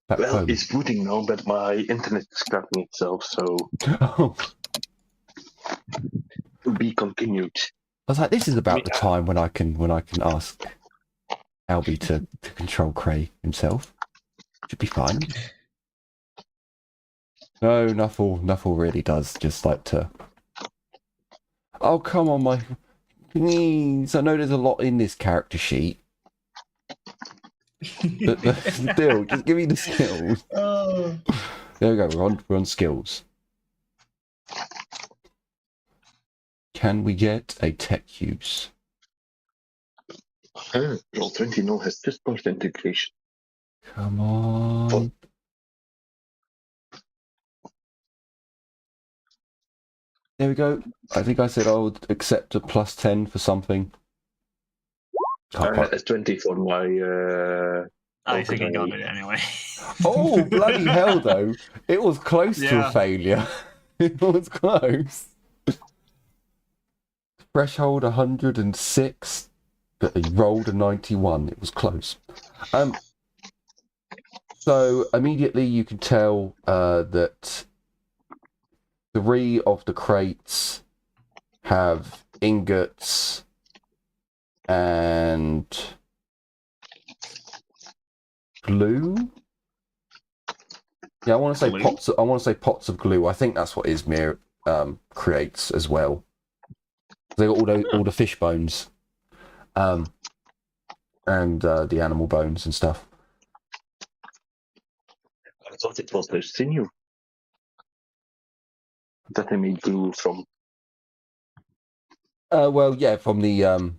back Well, home. it's booting now, but my internet is cracking itself, so Oh. to be continued. I was like, this is about the time when I can ask Albie to control Cray himself. Should be fine. No, Nuffle really does just like to. Oh, come on, my. Please, I know there's a lot in this character sheet. But still, just give me the skills. Oh. There we go, we're on skills. Can we get a tech use? Roll 20 now has just post integration. Come on. There we go. I think I said I would accept a +10 for something. It's 20 for my. I think I got it anyway. Oh, bloody hell, though. It was close to Yeah. a failure. It was close. Threshold 106. but he rolled a 91. It was close. So immediately you can tell that 3 of the crates have ingots and glue. Yeah, I want to say Glue? pots. I want to say pots of glue. I think that's what Izmir creates as well. They got all the fish bones, and the animal bones and stuff. I thought it was the sinew that they made glue from. Well, yeah, from the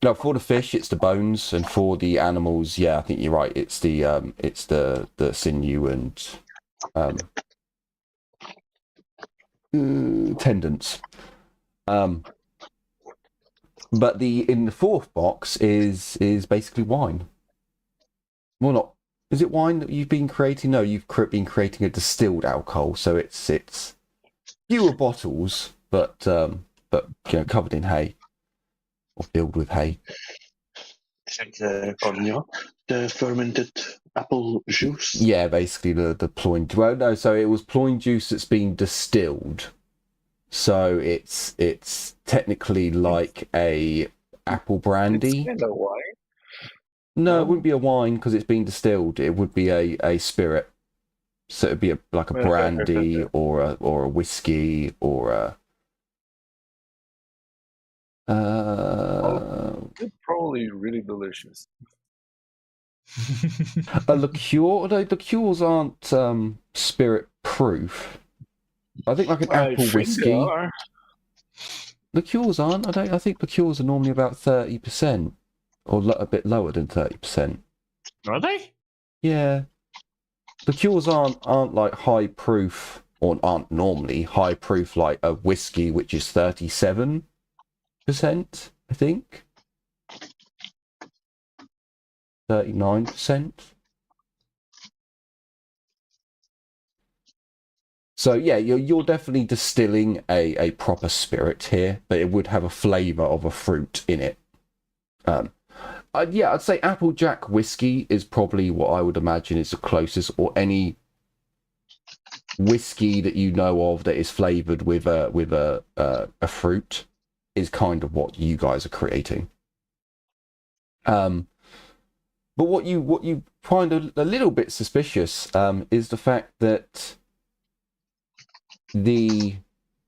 no, for the fish it's the bones, and for the animals, yeah, I think you're right. It's the sinew and tendons. But in the 4th box is basically wine. Well, not is it wine that you've been creating? No, you've been creating a distilled alcohol, so it's fewer bottles, but covered in hay or filled with hay. It's like the cognac, the fermented apple juice. Yeah, basically the ploin. Well, no, so it was ploin juice that's been distilled. So it's technically like a apple brandy. It's kind of wine. No, it wouldn't be a wine because it's been distilled. It would be a spirit. So it'd be like a brandy or a whiskey or It's probably really delicious. a liqueur. Although liqueurs aren't spirit proof. I think like an apple whiskey. Liqueurs aren't. I think liqueurs are normally about 30%, or a bit lower than 30%. Are they? Yeah. Liqueurs aren't like high proof, or aren't normally high proof like a whiskey, which is 37%, I think. 39%. So yeah, you're definitely distilling a proper spirit here, but it would have a flavour of a fruit in it. I'd say Applejack whiskey is probably what I would imagine is the closest, or any whiskey that you know of that is flavoured with a fruit is kind of what you guys are creating. But what you find a little bit suspicious is the fact that the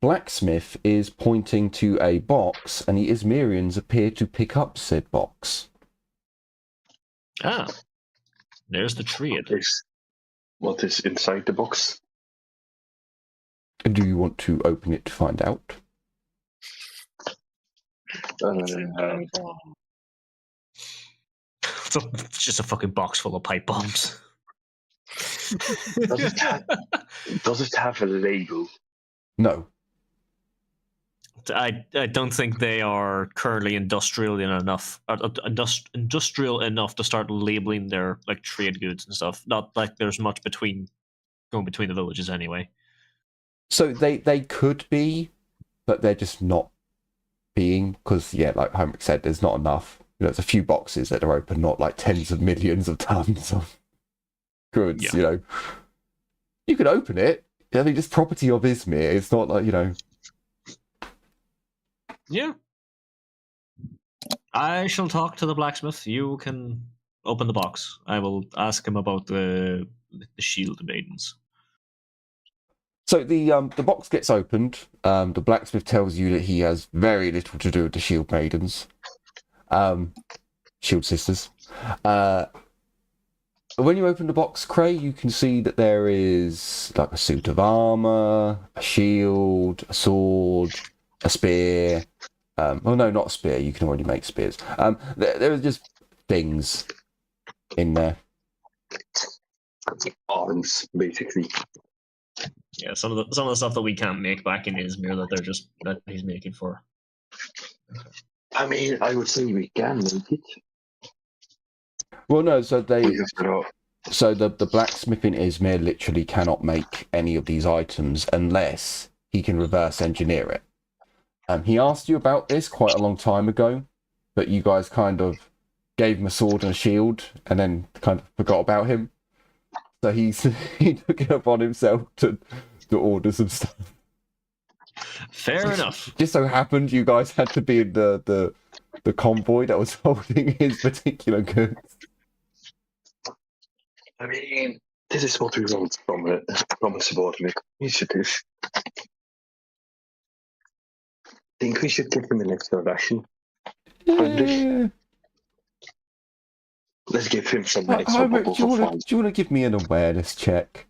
blacksmith is pointing to a box, and the Izmirians appear to pick up said box. Ah, there's the tree. What is inside the box? Do you want to open it to find out? It's just a fucking box full of pipe bombs. Does it have a label? No. I don't think they are currently industrial enough to start labeling their like trade goods and stuff. Not like there's much going between the villages anyway. So they could be, but they're just not being, because yeah, like Heinrich said, there's not enough. There's a few boxes that are open, not like tens of millions of tons of goods. Yeah. You could open it. I mean, it's property of Izmir. It's not like Yeah. I shall talk to the blacksmith. You can open the box. I will ask him about the shield maidens. So the box gets opened. The blacksmith tells you that he has very little to do with the shield maidens, shield sisters. When you open the box, Cray, you can see that there is like a suit of armor, a shield, a sword, a spear. Oh no, not a spear. You can already make spears. There are just things in there. Arms, basically. Yeah, some of the stuff that we can't make back in Izmir that he's making for. I mean, I would say we can make it. Well, no. So We just gotta- So the blacksmith in Izmir literally cannot make any of these items unless he can reverse engineer it. He asked you about this quite a long time ago, but you guys kind of gave him a sword and a shield, and then kind of forgot about him. So he took it upon himself to order some stuff. Fair enough. Just so happened you guys had to be in the convoy that was holding his particular goods. I mean, this is what we want from a subordinate initiative. I think we should give him an extra ration. Yeah. Let's give him some extra Heinrich, bubbles do of you fun. want to give me an awareness check?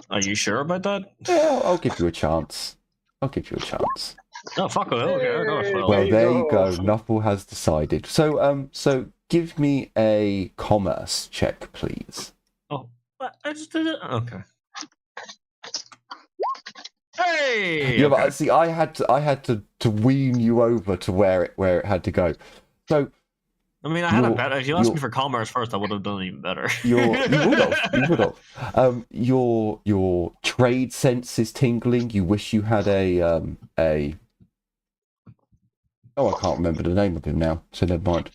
Are you sure about that? Yeah, I'll give you a chance. I'll give you a chance. Oh, fuck it. Okay, Well, There you there you go. go. Nuffle has decided. So give me a commerce check, please. Oh, I just did it. Okay. Hey. Yeah, okay. but see, I had to wean you over to where it had to go. So I mean, I had a Your- better. If you asked your- me for commerce first, I would have done even better. you would have. Your trade sense is tingling. You wish you had a. Oh, I can't remember the name of him now. So never mind.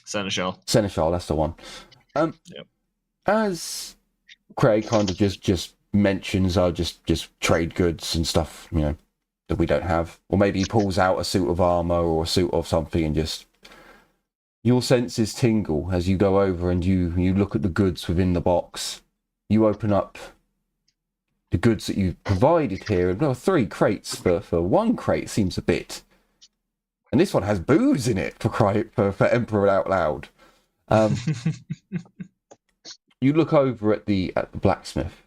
Seneschal. Seneschal, that's the one. Yep. As Craig kind of just mentions, just trade goods and stuff, that we don't have, or maybe he pulls out a suit of armor or a suit of something, and just your senses tingle as you go over and you look at the goods within the box. You open up the goods that you provided here, and 3 crates for 1 crate seems a bit. And this one has booze in it for Emperor out loud. You look over at the blacksmith.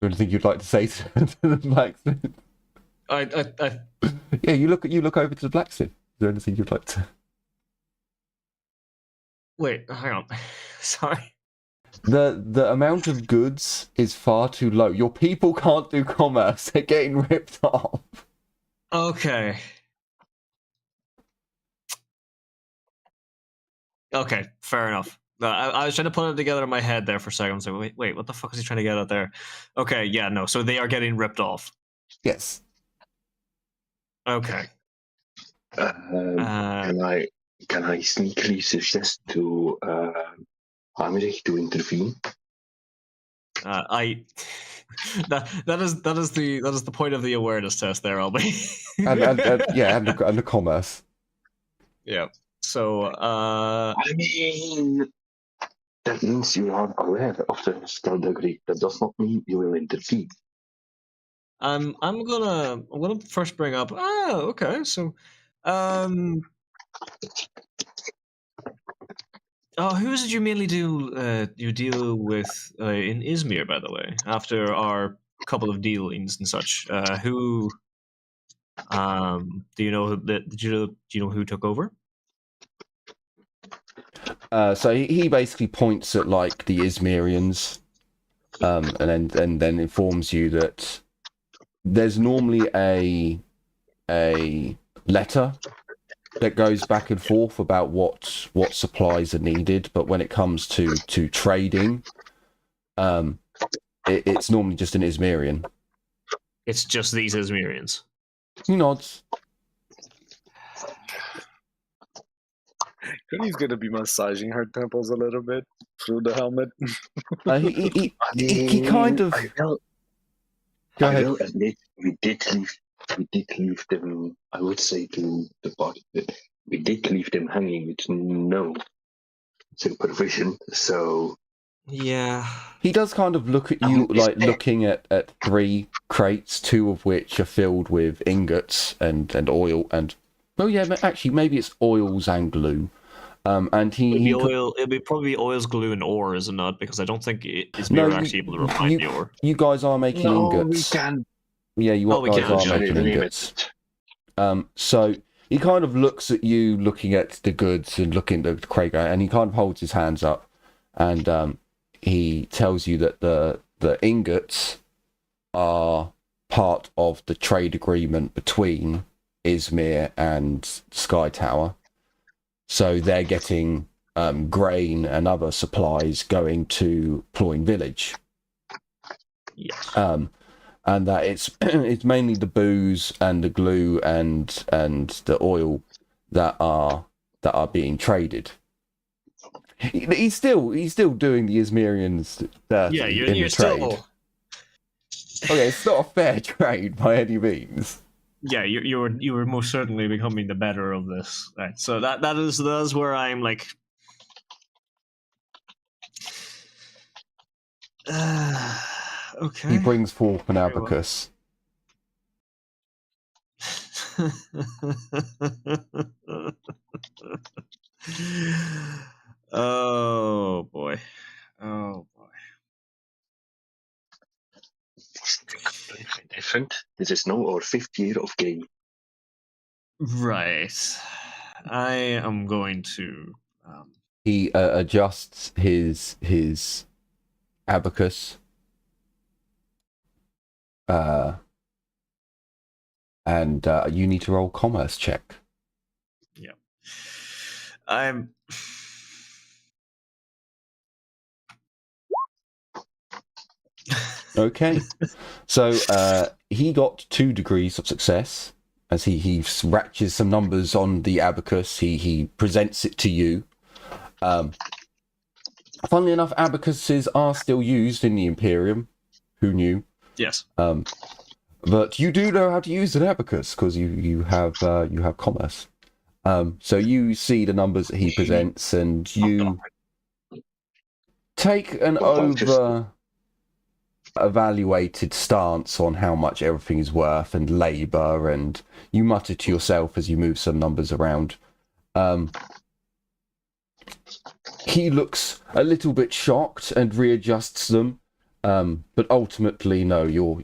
Anything you'd like to say to the blacksmith? I Yeah, you look over to the blacksmith. Is there anything you'd like to? wait. Hang on. Sorry. The amount of goods is far too low. Your people can't do commerce. They're getting ripped off. Okay. Okay. Fair enough. I was trying to put it together in my head there for a second. I was like, wait, what the fuck is he trying to get out there? Okay, yeah, no. So they are getting ripped off. Yes. Okay. Can I sneakily suggest to Heinrich to intervene? That is the point of the awareness test there, Albie. and the commerce. Yeah. So I mean, that means you are aware of the spell degree. That does not mean you will intervene. I'm gonna first bring up. Oh, okay. So, who did you mainly deal with in Izmir, by the way? After our couple of dealings and such, who do you know that? Do you know who took over? So he basically points at like the Izmirians, and then informs you that there's normally a letter that goes back and forth about what supplies are needed, but when it comes to trading, it's normally just an Izmirian. It's just these Izmirians. He nods. He's gonna be massaging her temples a little bit through the helmet. He kind of. Go I ahead. will admit we did leave them. I would say to the party that we did leave them hanging with no supervision. So Yeah. He does kind of look at you like looking at 3 crates, 2 of which are filled with ingots and oil and actually maybe it's oils and glue. And It'll be probably oils, glue, and ore, is it not? Because I don't think Izmir actually able to refine the ore. You guys are making ingots. we can. Yeah, you we guys can, are making ingots. So he kind of looks at you, looking at the goods and looking at Craig, and he kind of holds his hands up, and he tells you that the ingots are part of the trade agreement between Izmir and Sky Tower. So they're getting grain and other supplies going to Ploying Village. Yes. And that it's it's mainly the booze and the glue and the oil that are being traded. He's still doing the Izmirians dirty Yeah, in you're the trade. still. Okay, it's not a fair trade by any means. Yeah, you were most certainly becoming the better of this. Right. So that is where I'm like. Okay. He brings forth an Very well. abacus. Oh boy. Oh boy. Completely different. This is now our 5th year of game. Right. I am going to. He adjusts his abacus. And you need to roll commerce check. Yeah. I'm. Okay. So he got 2 degrees of success as he scratches some numbers on the abacus. He presents it to you. Funnily enough, abacuses are still used in the Imperium. Who knew? Yes. But you do know how to use an abacus because you have commerce. So you see the numbers that he presents, and you take an over-evaluated stance on how much everything is worth and labour, and you mutter to yourself as you move some numbers around. He looks a little bit shocked and readjusts them, but ultimately, no, your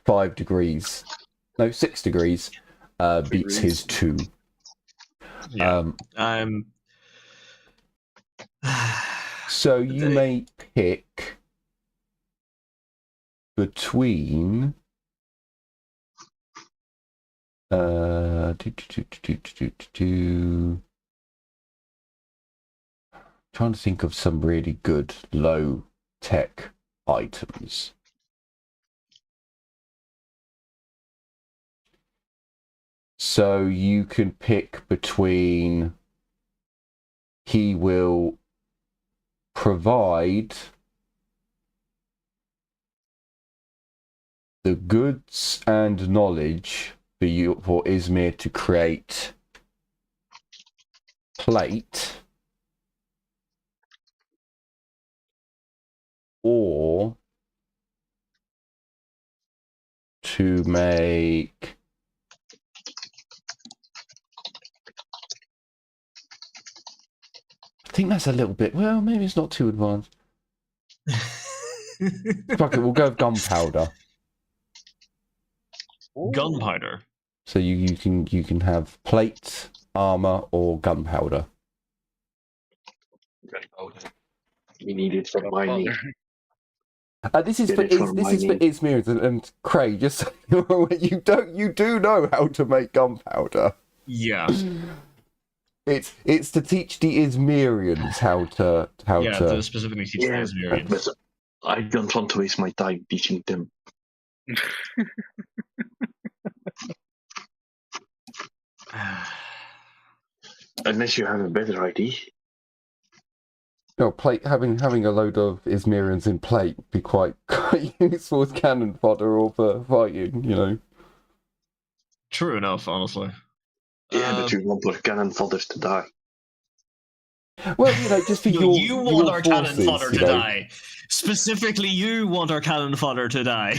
5 degrees, no 6 degrees, beats his 2. Yeah. So you may pick between trying to think of some really good low tech items. So you can pick between, he will provide the goods and knowledge for Izmir to create plate, or to make I think that's a little bit, well, maybe it's not too advanced. Fuck it, we'll go with gunpowder. Gunpowder. So you can have plate, armor, or gunpowder. We need it for mining. This is for Izmir and Craig. Just so you do know how to make gunpowder. Yeah. It's to teach the Izmirians how to to specifically teach the Izmirians. But I don't want to waste my time teaching them. Unless you have a better idea. No, plate having a load of Izmirians in plate would be quite useful as cannon fodder or for fighting, you know. True enough, honestly. Yeah, but you want our cannon fodders to die. Well, you know, just for you want your our forces, cannon fodder to die. Specifically, you want our cannon fodder to die.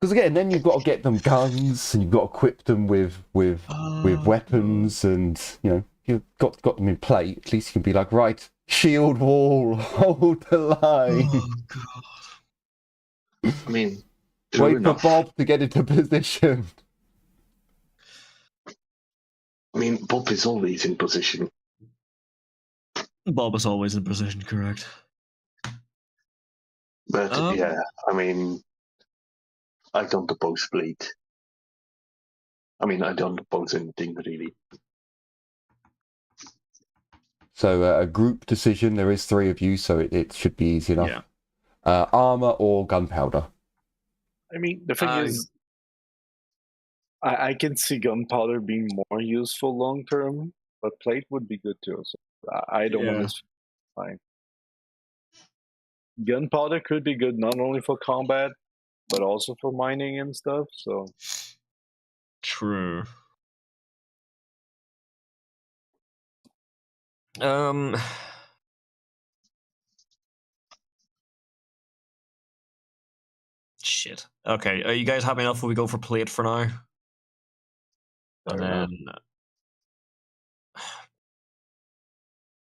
Because again, then you've got to get them guns, and you've got to equip them with weapons, and you know you've got them in plate. At least you can be like, right, shield wall, hold the line. Oh God! I mean, wait for Bob to get into position. I mean, Bob is always in position. Bob is always in position, correct? But yeah, I mean, I don't oppose plate. I mean, I don't oppose anything really. So a group decision. There is 3 of you, so it should be easy enough. Yeah. Armor or gunpowder? I mean, the thing is, I can see gunpowder being more useful long term, but plate would be good too. So I don't want this. Fine. Gunpowder could be good not only for combat, but also for mining and stuff. So True. Shit. Okay, are you guys happy enough if we go for plate for now? And Fair enough. then...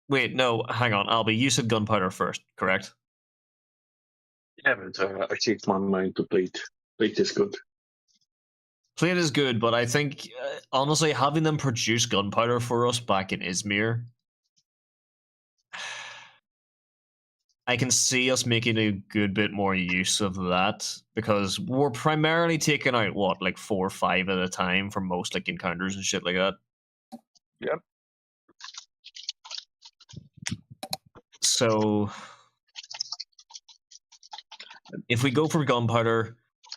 Wait, no, hang on. Albie, you said gunpowder first, correct? Yeah, but I changed my mind to plate. Plate is good. Plate is good, but I think, honestly, having them produce gunpowder for us back in Izmir, I can see us making a good bit more use of that, because we're primarily taking out, what, like 4 or 5 at a time for most like encounters and shit like that. Yep. So, if we go for gunpowder,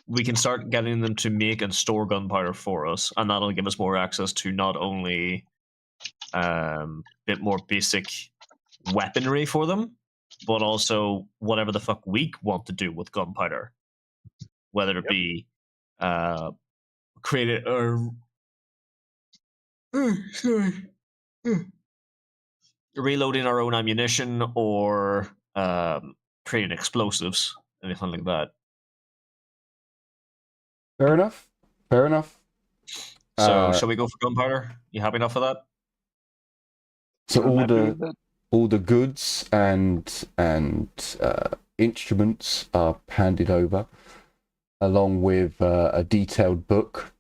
we can start getting them to make and store gunpowder for us, and that'll give us more access to not only bit more basic weaponry for them, but also whatever the fuck we want to do with gunpowder, whether it be create it or reloading our own ammunition or creating explosives, anything like that. Fair enough. Fair enough. So, shall we go for gunpowder? You happy enough for that? So I'm happy with that. all the goods and instruments are handed over, along with a detailed book.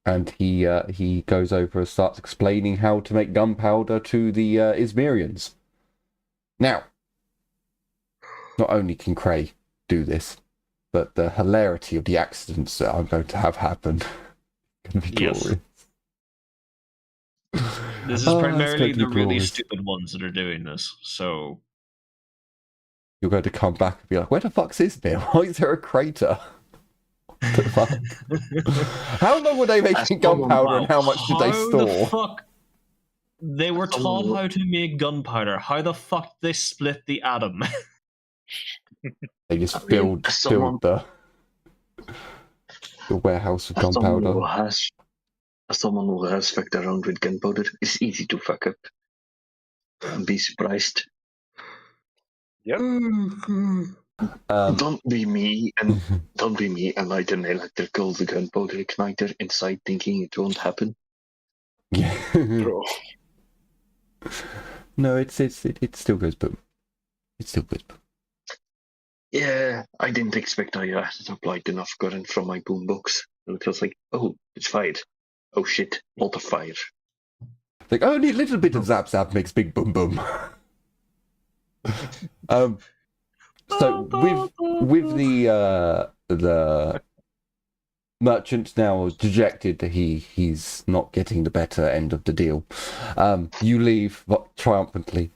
And he goes over and starts explaining how to make gunpowder to the Izmirians. Now, not only can Cray do this, but the hilarity of the accidents that I'm going to have happen can be glorious. This is Oh, primarily the really glorious. stupid ones that are doing this, so... You're going to come back and be like, where the fuck's Izmir? Why is there a crater? What the fuck? How long were they making gunpowder and how much did they store? The fuck? They were taught how to make gunpowder. How the fuck did they split the atom? They just filled the warehouse with gunpowder. As someone who has fucked around with gunpowder, it's easy to fuck up. And be surprised. Yep. Don't be me and light an electrical gunpowder igniter inside thinking it won't happen. Yeah. Bro. No, it still goes boom. It still goes boom. Yeah, I didn't expect I had applied enough current from my boombox. It was like, oh, it's fired. Oh shit, lot of fire. Like only a little bit of zap zap makes big boom boom. So with the merchant now dejected that he's not getting the better end of the deal, you leave triumphantly,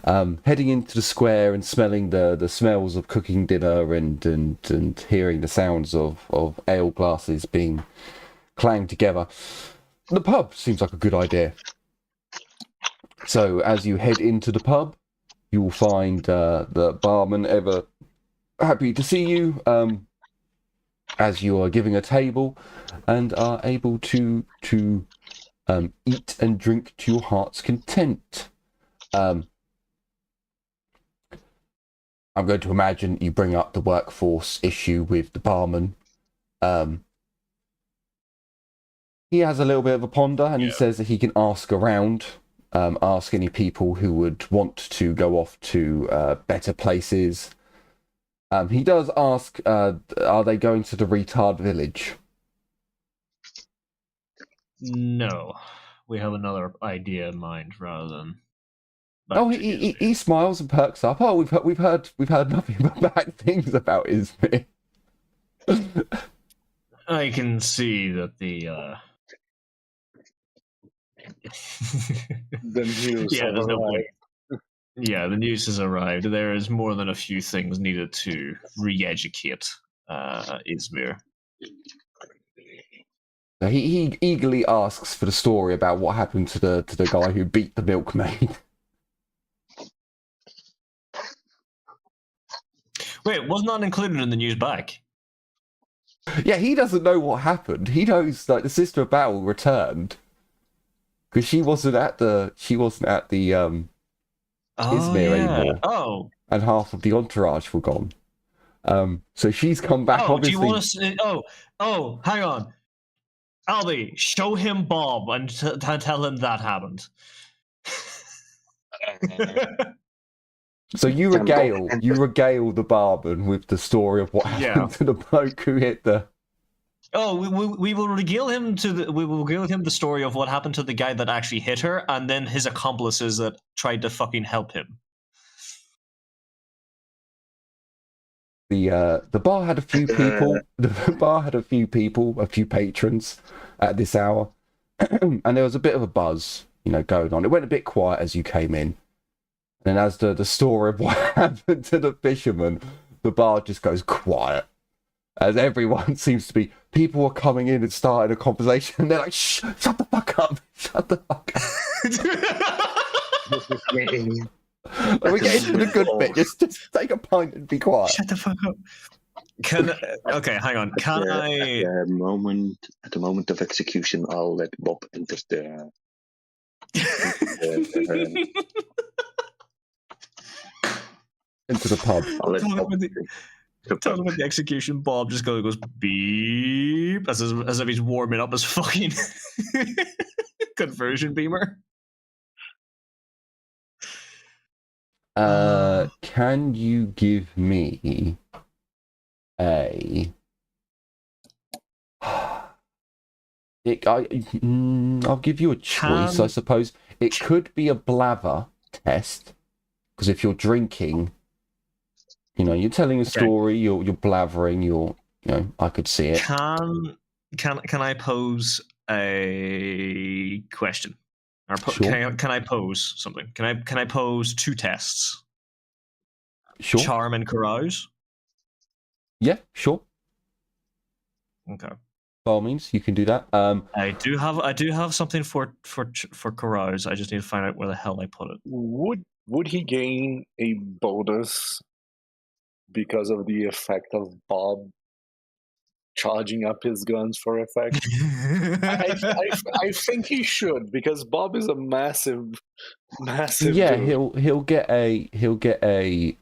heading into the square and smelling the smells of cooking dinner and hearing the sounds of ale glasses being clanged together. The pub seems like a good idea. So as you head into the pub, you will find the barman ever happy to see you, as you are giving a table and are able to eat and drink to your heart's content. I'm going to imagine you bring up the workforce issue with the barman. He has a little bit of a ponder, and he says that he can ask around, ask any people who would want to go off to better places. He does ask, are they going to the retard village? No, we have another idea in mind rather than. Oh, he smiles and perks up. Oh, we've heard nothing but bad things about Izmir. I can see that the The news yeah, have there's no point. arrived. Yeah, the news has arrived. There is more than a few things needed to re-educate Izmir. So he eagerly asks for the story about what happened to the guy who beat the milkmaid. Wait, was not included in the news back. Yeah, he doesn't know what happened. He knows like the Sister of Battle returned because she wasn't at the Izmir anymore, Oh, and half of the entourage were gone. So she's come back. oh, Obviously, do you want to say? Oh, hang on, Albie, show him Bob and tell him that happened. so you regale the barman with the story of what happened to the bloke who hit the. Oh, we will regale him the story of what happened to the guy that actually hit her, and then his accomplices that tried to fucking help him. The bar had a few people. The bar had a few people, a few patrons at this hour, and there was a bit of a buzz, going on. It went a bit quiet as you came in, and as the story of what happened to the fisherman, the bar just goes quiet. As everyone seems to be, people are coming in and starting a conversation, and they're like, "Shh, shut the fuck up, shut the fuck up." Let me get into the good bit. Just take a pint and be quiet. Shut the fuck up. Okay, hang on. Can I? At the moment of execution, I'll let Bob enter the. Into the pub. I'll let Bob Talking about the execution, Bob just goes beep as if he's warming up his fucking conversion beamer. Can you give me a? I'll give you a choice, I suppose. It could be a blather test, because if you're drinking, you're telling a story, you're blathering, I could see it. Can I pose a question? Or Sure. Can I pose something? Can I pose two tests? Sure. Charm and carouse. Yeah, sure. Okay. By all means, you can do that. I do have something for carouse. I just need to find out where the hell I put it. Would he gain a bonus because of the effect of Bob charging up his guns for effect? I think he should, because Bob is a massive. Yeah, dude. he'll get a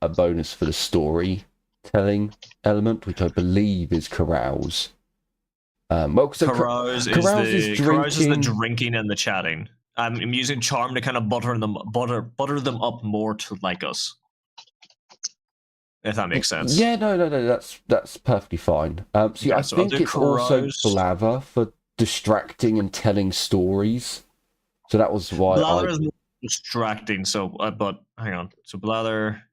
bonus for the storytelling element, which I believe is carouse. Carouse is the drinking. drinking and the chatting. I'm using charm to kind of butter them up more to like us. If that makes sense. Yeah, no, that's perfectly fine. I think it's also blather for distracting and telling stories. So that was why blather is more distracting. So, but hang on. So blather.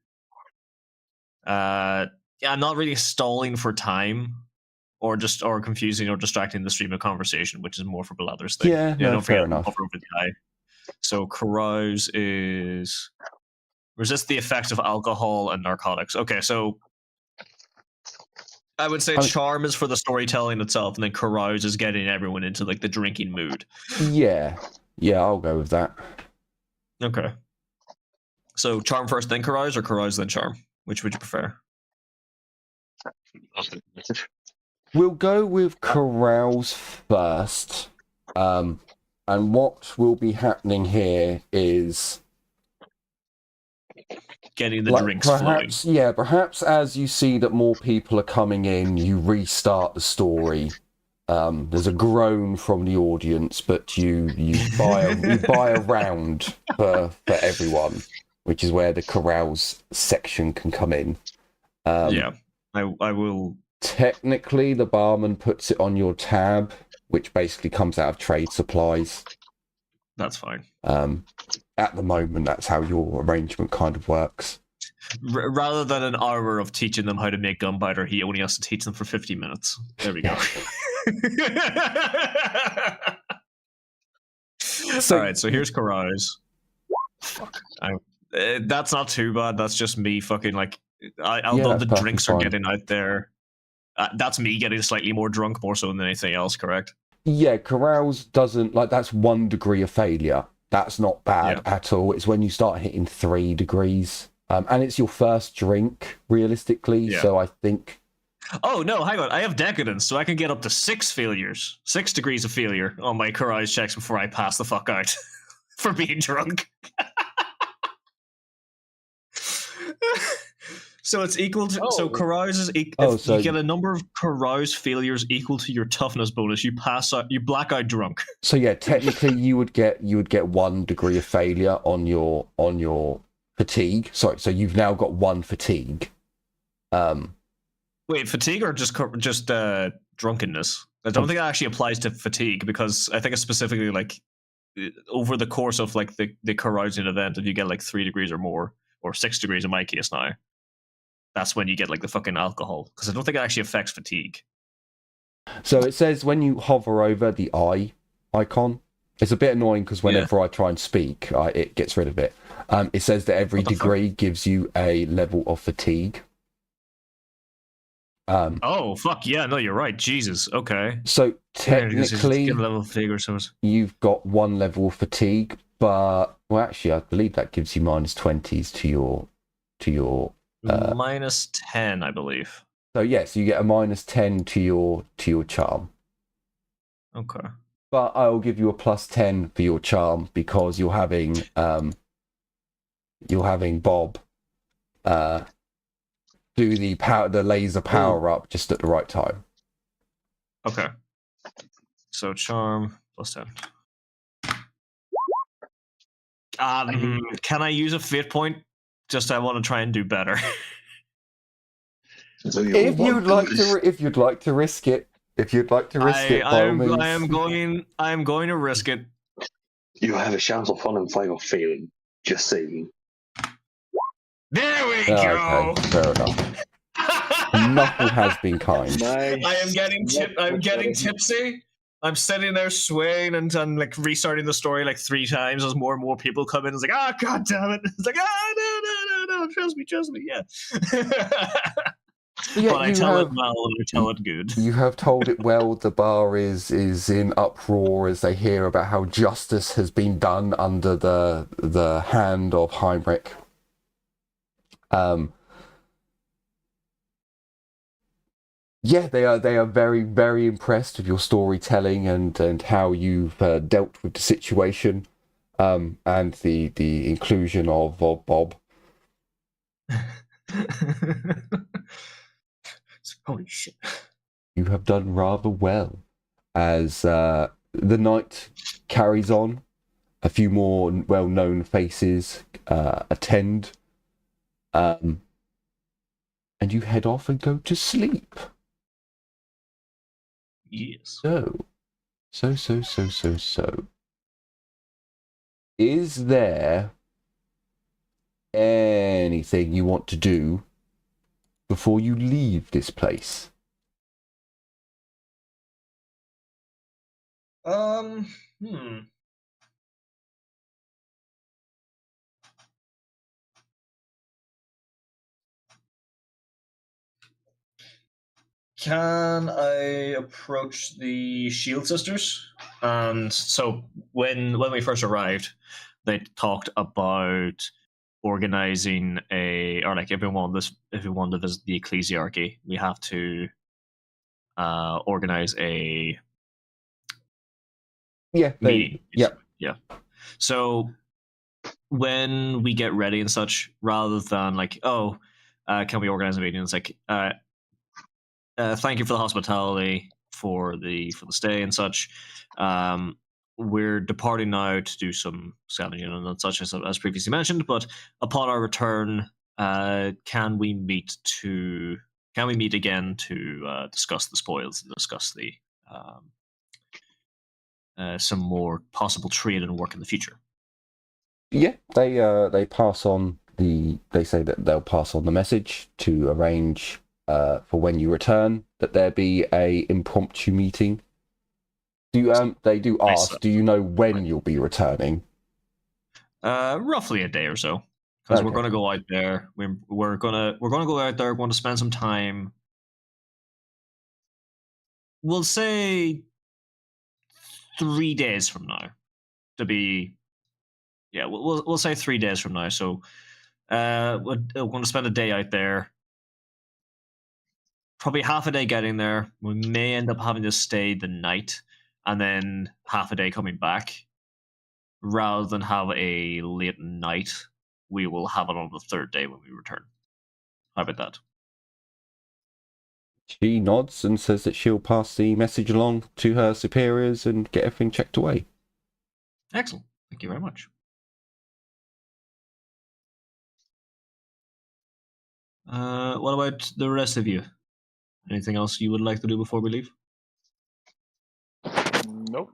Yeah, I'm not really stalling for time, or confusing or distracting the stream of conversation, which is more for blather's thing. Yeah, no, fair enough. Over the eye. So carouse is resist the effects of alcohol and narcotics. Okay, so I would say charm is for the storytelling itself, and then carouse is getting everyone into like the drinking mood. Yeah, I'll go with that. Okay. So charm first, then carouse, or carouse then charm? Which would you prefer? We'll go with carouse first. And what will be happening here is getting the drinks flowing. Yeah, perhaps as you see that more people are coming in, you restart the story. There's a groan from the audience, but you buy a round for everyone, which is where the carouse section can come in. Yeah, I will. Technically, the barman puts it on your tab, which basically comes out of trade supplies. That's fine. At the moment, that's how your arrangement kind of works. Rather than an hour of teaching them how to make gunpowder, he only has to teach them for 50 minutes. There we go. So- All right, so here's Carouse. Fuck. That's not too bad. That's just me fucking like. Although that's the perfectly drinks are fine. getting out there, that's me getting slightly more drunk, more so than anything else. Correct? Yeah, carouse doesn't like that's 1 degree of failure. That's not bad at all. It's when you start hitting 3 degrees, and it's your first drink realistically. Yeah. So I think. Oh no, hang on. I have decadence, so I can get up to 6 failures, 6 degrees of failure on my carouse checks before I pass the fuck out for being drunk. So it's equal to. So carouse is so you get a number of carouse failures equal to your toughness bonus. You pass out. You black out drunk. So yeah, technically you would get 1 degree of failure on your fatigue. Sorry, so you've now got 1 fatigue. Wait, fatigue or just drunkenness? I don't think that actually applies to fatigue because I think it's specifically like over the course of like the carousing event, if you get like 3 degrees or more, or 6 degrees in my case now, that's when you get like the fucking alcohol. Because I don't think it actually affects fatigue. So it says when you hover over the eye icon, it's a bit annoying because whenever I try and speak, it gets rid of it. It says that every degree gives you a level of fatigue. Oh fuck yeah! No, you're right. Jesus. Okay. So technically, get a level of fatigue or something. You've got 1 level of fatigue, but well, actually, I believe that gives you -20s to your -10, I believe. So yes, you get a -10 to your charm. Okay. But I will give you a +10 for your charm because you're having Bob do the laser power up just at the right time. Okay. So charm +10. Can I use a fate point? Just I want to try and do better. So If you'd like to risk it, by all means. I am going to risk it. You have a chance of 1 in 5 of failing. Just saying. There we go. Okay, fair enough. Nothing has been kind. Nice. I'm getting tipsy. I'm sitting there swaying and like restarting the story like 3 times as more and more people come in. It's like, oh god damn it! It's like, no, trust me, yeah. Yeah, but I tell it well and I tell it good. You have told it well. The bar is in uproar as they hear about how justice has been done under the hand of Heinrich. Yeah, they are very, very impressed with your storytelling and how you've dealt with the situation, and the inclusion of Bob. Holy shit! You have done rather well. As the night carries on, a few more well-known faces attend, and you head off and go to sleep. Yes. So. Is there anything you want to do before you leave this place? Can I approach the Shield Sisters? And so when we first arrived, they talked about organizing if we want to visit the ecclesiarchy, we have to organize a meeting. Yeah. So when we get ready and such, rather than like, can we organize a meeting? It's like, thank you for the hospitality, for the stay and such. We're departing now to do some scavenging and such as previously mentioned. But upon our return, can we meet again to discuss the spoils and discuss the some more possible trade and work in the future? Yeah, they pass on they say that they'll pass on the message to arrange for when you return that there be a impromptu meeting. They do ask, do you know when you'll be returning? Roughly a day or so, because we're gonna go out there. We're gonna go out there. We're going to spend some time. We'll say 3 days from now, to be. Yeah, we'll say 3 days from now. So, we're going to spend a day out there. Probably half a day getting there. We may end up having to stay the night, and then half a day coming back. Rather than have a late night, we will have it on the third day when we return. How about that? She nods and says that she'll pass the message along to her superiors and get everything checked away. Excellent. Thank you very much. What about the rest of you? Anything else you would like to do before we leave? Nope.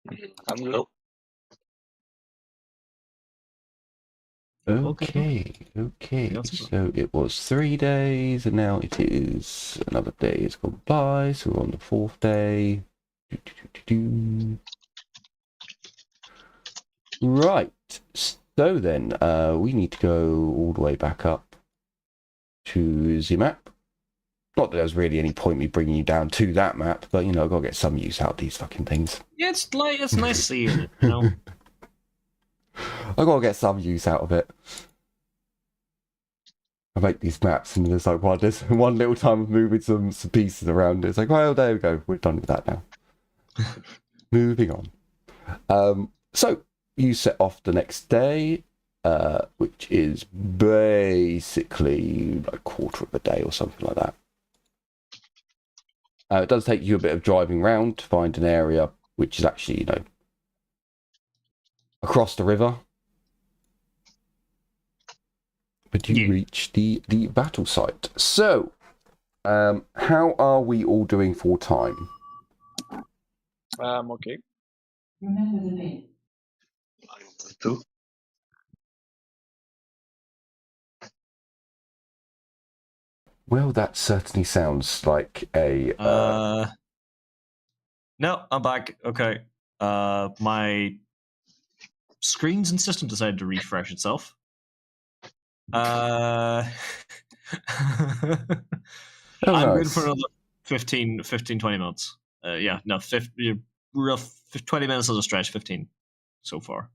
I'm good. Nope. Okay. So it was 3 days, and now it is another day has gone by. So we're on the 4th day. Right. So then, we need to go all the way back up to the map. Not that there's really any point me bringing you down to that map, but I've got to get some use out of these fucking things. Yeah, it's nice seeing it, you know. I gotta get some use out of it. I make these maps and there's like there's one little time of moving some pieces around. It's like, well, there we go. We're done with that now. Moving on. So you set off the next day, which is basically like a quarter of a day or something like that. It does take you a bit of driving around to find an area which is actually, across the river. But you reach the battle site. So, how are we all doing for time? Okay. Remember the pin. I'm good too. Well, that certainly sounds like a... No, I'm back. Okay. My screens and system decided to refresh itself. I'm good for another 15, 20 minutes. Yeah, no, 20 minutes as a stretch, 15 so far.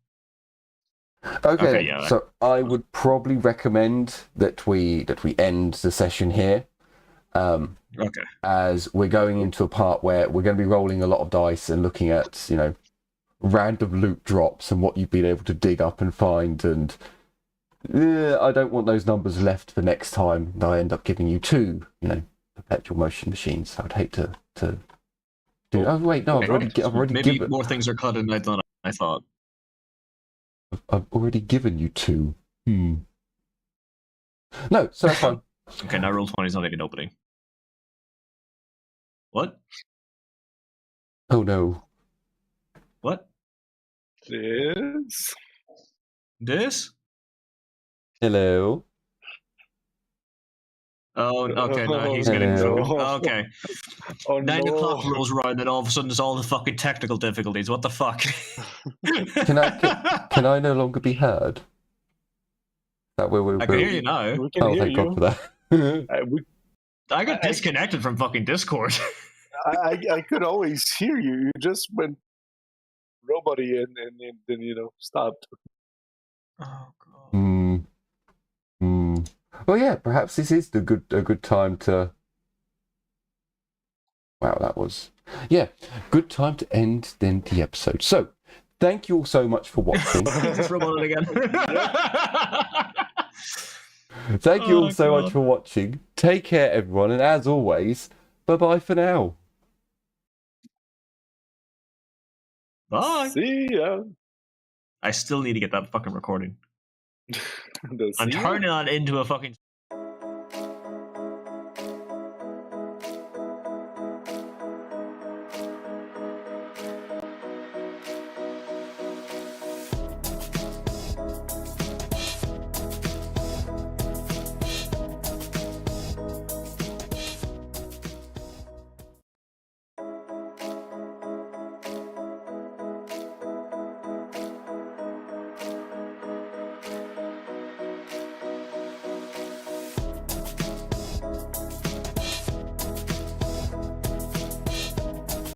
Okay, yeah. So I would probably recommend that we end the session here. Okay. As we're going into a part where we're going to be rolling a lot of dice and looking at, random loot drops and what you've been able to dig up and find, and I don't want those numbers left for next time. I end up giving you 2, perpetual motion machines. I'd hate to do. Oh wait, no, I've already maybe given. More things are cut in than I thought. I've already given you 2. No, so that's fine. Okay, now roll 20 is not even opening. What? Oh no. What? This? Hello. Oh, okay, no, he's getting Hello. fucking... Okay. Oh, 9 no. o'clock rolls around, and all of a sudden there's all the fucking technical difficulties. What the fuck? Can I no longer be heard? That I can hear you now. We can hear thank you. God for that. I got disconnected from fucking Discord. I could always hear you. You just went robot-y and then stopped. Oh god. Well, yeah, perhaps this is a good time to... Wow, that was... Yeah, good time to end then the episode. So, thank you all so much for watching. Just roboted again. Thank you all so much for watching. Take care, everyone, and as always, bye-bye for now. Bye. See ya. I still need to get that fucking recording. The I'm see ya? turning that into a fucking